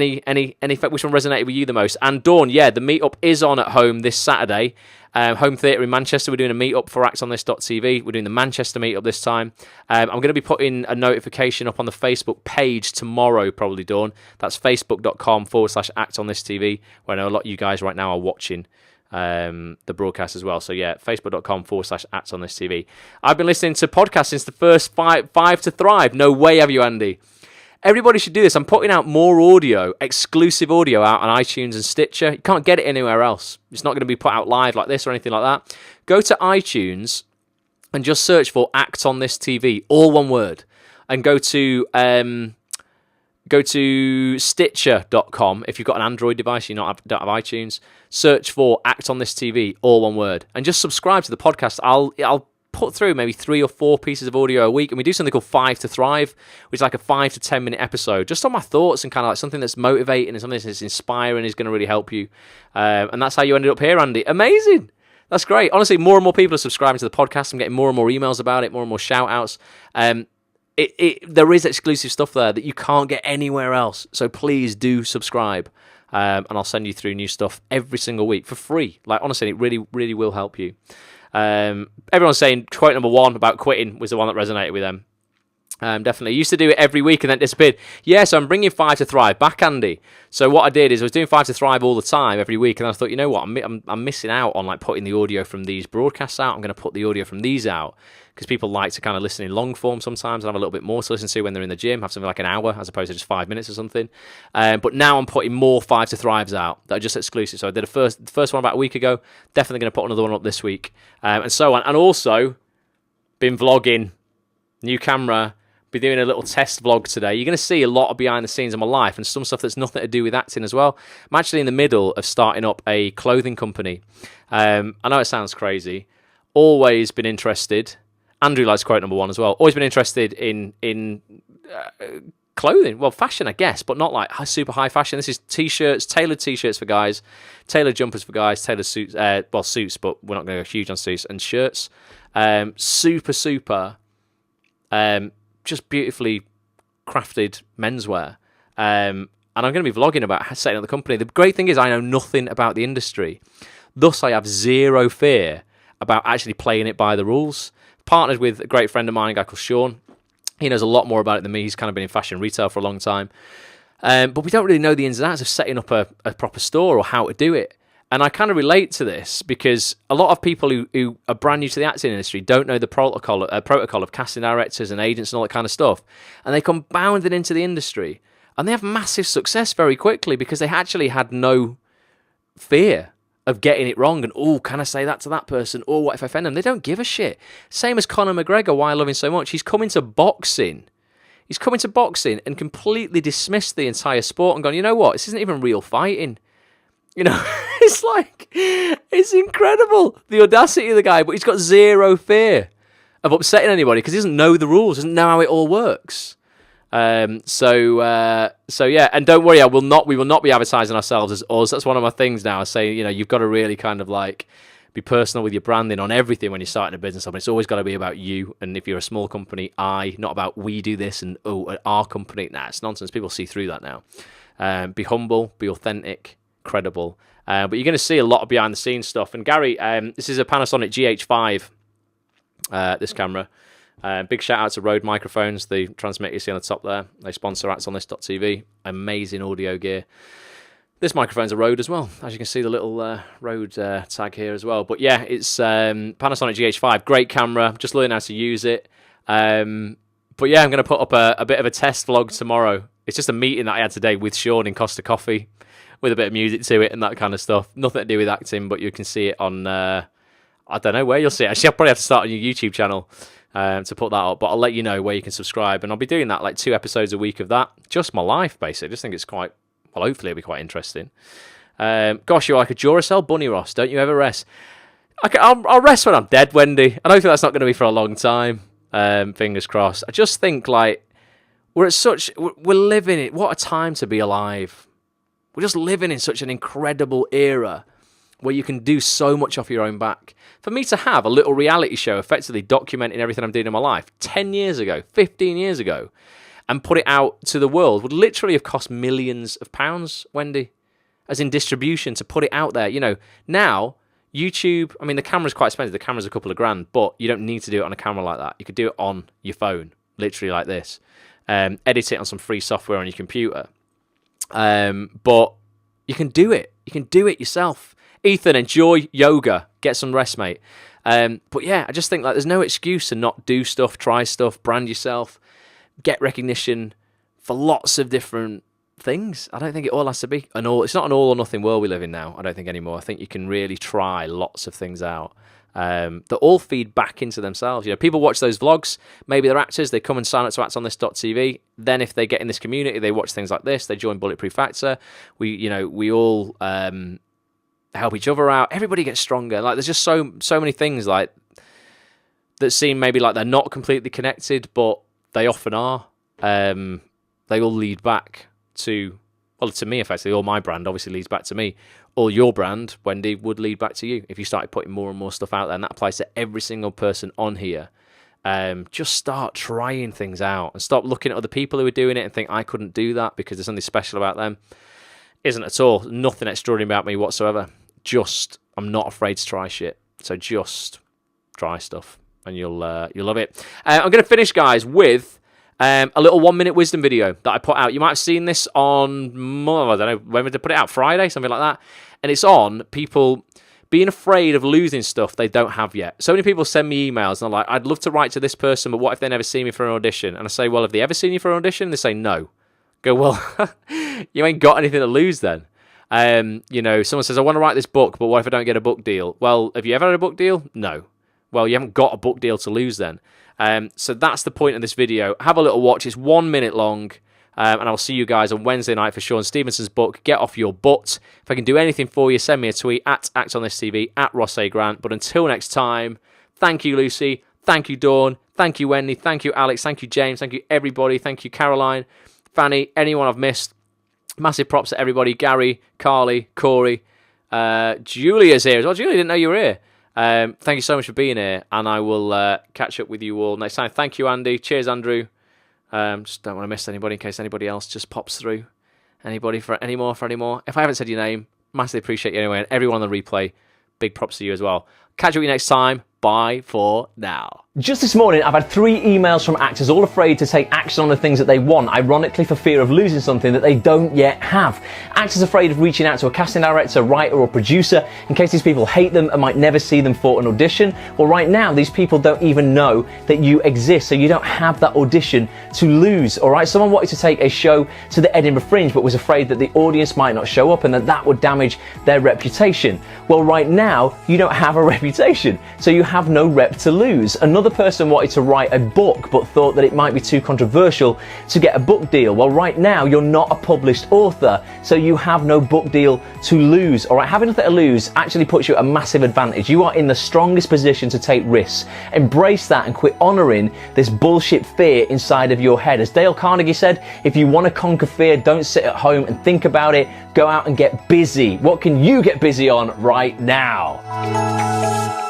any which one resonated with you the most? And Dawn, the meetup is on at home this Saturday. Home Theatre in Manchester. We're doing a meetup for ActOnThis.tv. We're doing the Manchester meetup this time. I'm going to be putting a notification up on the Facebook page tomorrow, probably, Dawn. That's facebook.com/ActOnThisTV, where I know a lot of you guys right now are watching the broadcast as well. So facebook.com/ActOnThisTV. I've been listening to podcasts since the first five to Thrive. No way have you, Andy. Everybody should do this. I'm putting out more audio, exclusive audio out on iTunes and Stitcher. You can't get it anywhere else. It's not going to be put out live like this or anything like that. Go to iTunes and just search for Act on This TV, all one word, and go to Stitcher.com. If you've got an Android device, you don't have iTunes, search for Act on This TV, all one word, and just subscribe to the podcast. I'll put through maybe 3 or 4 pieces of audio a week, and we do something called 5 to Thrive, which is like a 5 to 10 minute episode, just on my thoughts and kind of like something that's motivating and something that's inspiring is going to really help you. And that's how you ended up here, Andy. Amazing. That's great. Honestly, more and more people are subscribing to the podcast. I'm getting more and more emails about it, more and more shout outs. There is exclusive stuff there that you can't get anywhere else. So please do subscribe. And I'll send you through new stuff every single week for free. Like, honestly, it really, really will help you. Everyone's saying quote number 1 about quitting was the one that resonated with them. Definitely. Used to do it every week and then disappeared. Yeah, so I'm bringing 5 to Thrive back, Andy. So what I did is I was doing 5 to Thrive all the time, every week, and then I thought, you know what, I'm missing out on like putting the audio from these broadcasts out. I'm going to put the audio from these out because people like to kind of listen in long form sometimes and have a little bit more to listen to when they're in the gym, have something like an hour as opposed to just 5 minutes or something. But now I'm putting more 5 to Thrives out that are just exclusive. So I did the first one about a week ago, definitely going to put another one up this week, and so on. And also been vlogging, new camera, be doing a little test vlog today. You're going to see a lot of behind the scenes of my life and some stuff that's nothing to do with acting as well. I'm actually in the middle of starting up a clothing company. I know it sounds crazy. Always been interested. Andrew likes quote number 1 as well. Always been interested in clothing. Well, fashion, I guess, but not like super high fashion. This is t-shirts, tailored t-shirts for guys, tailored jumpers for guys, tailored suits, suits, but we're not going to go huge on suits, and shirts. Super, just beautifully crafted menswear. And I'm going to be vlogging about setting up the company. The great thing is I know nothing about the industry. Thus, I have zero fear about actually playing it by the rules. partnered with a great friend of mine, a guy called Sean. He knows a lot more about it than me. He's kind of been in fashion retail for a long time. But we don't really know the ins and outs of setting up a proper store or how to do it. And I kind of relate to this because a lot of people who are brand new to the acting industry don't know the protocol of casting directors and agents and all that kind of stuff. And they come bounding into the industry and they have massive success very quickly because they actually had no fear of getting it wrong and, oh, can I say that to that person? Or what if I offend them? They don't give a shit. Same as Conor McGregor, why I love him so much. He's come into boxing and completely dismissed the entire sport and gone, you know what? This isn't even real fighting. You know, it's like, it's incredible, the audacity of the guy, but he's got zero fear of upsetting anybody because he doesn't know the rules, doesn't know how it all works. So yeah, and don't worry, we will not be advertising ourselves as us. That's one of my things now. I say, you know, you've got to really kind of like be personal with your branding on everything when you're starting a business up. It's always got to be about you. And if you're a small company, not about we do this and our company. Nah, it's nonsense. People see through that now. Be humble, be authentic, credible. But you're going to see a lot of behind the scenes stuff. And Gary, this is a Panasonic GH5, this camera. Big shout out to Rode Microphones, the transmitter you see on the top there. They sponsor actsonthis.tv. Amazing audio gear. This microphone's a Rode as well. As you can see, the little Rode tag here as well. But yeah, it's Panasonic GH5. Great camera. Just learning how to use it. But yeah, I'm going to put up a bit of a test vlog tomorrow. It's just a meeting that I had today with Sean in Costa Coffee with a bit of music to it and that kind of stuff. Nothing to do with acting, but you can see it on, I don't know where you'll see it. Actually, I'll probably have to start a new YouTube channel to put that up, but I'll let you know where you can subscribe. And I'll be doing that, like 2 episodes a week of that. Just my life, basically. I just think it's quite, well, hopefully it'll be quite interesting. Gosh, you're like a Duracell bunny, Ross. Don't you ever rest? I'll rest when I'm dead, Wendy. And hopefully that's not going to be for a long time. Fingers crossed. I just think, like, we're living it. What a time to be alive. We're just living in such an incredible era where you can do so much off your own back. For me to have a little reality show effectively documenting everything I'm doing in my life 10 years ago, 15 years ago, and put it out to the world would literally have cost millions of pounds, Wendy, as in distribution to put it out there. You know, now, YouTube, I mean, the camera's quite expensive. The camera's a couple of grand, but you don't need to do it on a camera like that. You could do it on your phone, literally like this. Edit it on some free software on your computer. But you can do it. You can do it yourself. Ethan, enjoy yoga. Get some rest, mate. But yeah, I just think like there's no excuse to not do stuff, try stuff, brand yourself, get recognition for lots of different things. I don't think it all has to be it's not an all or nothing world we live in now, I don't think anymore. I think you can really try lots of things out. That all feed back into themselves. You know, people watch those vlogs, maybe they're actors, they come and sign up to actsonthis.tv. Then if they get in this community, they watch things like this, they join Bulletproof Actor. We all help each other out. Everybody gets stronger. Like there's just so many things like that seem maybe like they're not completely connected, but they often are. They all lead back to me, effectively. All my brand obviously leads back to me. All your brand, Wendy, would lead back to you if you started putting more and more stuff out there. And that applies to every single person on here. Just start trying things out and stop looking at other people who are doing it and think, I couldn't do that because there's something special about them. Isn't at all. Nothing extraordinary about me whatsoever. Just, I'm not afraid to try shit. So just try stuff and you'll love it. I'm going to finish, guys, with a little 1-minute wisdom video that I put out. You might have seen this on, I don't know, when did I put it out? Friday, something like that. And it's on people being afraid of losing stuff they don't have yet. So many people send me emails and they're like, I'd love to write to this person, but what if they never see me for an audition? And I say, well, have they ever seen you for an audition? And they say, no. Go, well, you ain't got anything to lose then. You know, someone says, I want to write this book, but what if I don't get a book deal? Well, have you ever had a book deal? No. Well, you haven't got a book deal to lose then. So that's the point of this video. Have a little watch. It's 1 minute long. And I'll see you guys on Wednesday night for Sean Stevenson's book, Get Off Your Butt. If I can do anything for you, send me a tweet at ActOnThisTV, at Ross A. Grant. But until next time, thank you, Lucy. Thank you, Dawn. Thank you, Wendy. Thank you, Alex. Thank you, James. Thank you, everybody. Thank you, Caroline, Fanny, anyone I've missed. Massive props to everybody. Gary, Carly, Corey. Julia's here as well. Julia, didn't know you were here. Thank you so much for being here, and I will catch up with you all next time. Thank you, Andy. Cheers, Andrew. Just don't want to miss anybody in case anybody else just pops through. Anybody for any more? If I haven't said your name, massively appreciate you anyway. And everyone on the replay, big props to you as well. Catch up with you next time. Bye for now. Just this morning, I've had 3 emails from actors all afraid to take action on the things that they want, ironically for fear of losing something that they don't yet have. Actors afraid of reaching out to a casting director, writer or producer in case these people hate them and might never see them for an audition. Well, right now, these people don't even know that you exist, so you don't have that audition to lose, all right? Someone wanted to take a show to the Edinburgh Fringe but was afraid that the audience might not show up and that would damage their reputation. Well, right now, you don't have a reputation, so you have no rep to lose. Another person wanted to write a book but thought that it might be too controversial to get a book deal. Well, right now you're not a published author, so you have no book deal to lose. All right, having nothing to lose actually puts you at a massive advantage. You are in the strongest position to take risks. Embrace that and quit honouring this bullshit fear inside of your head. As Dale Carnegie said, if you want to conquer fear, don't sit at home and think about it. Go out and get busy. What can you get busy on right now?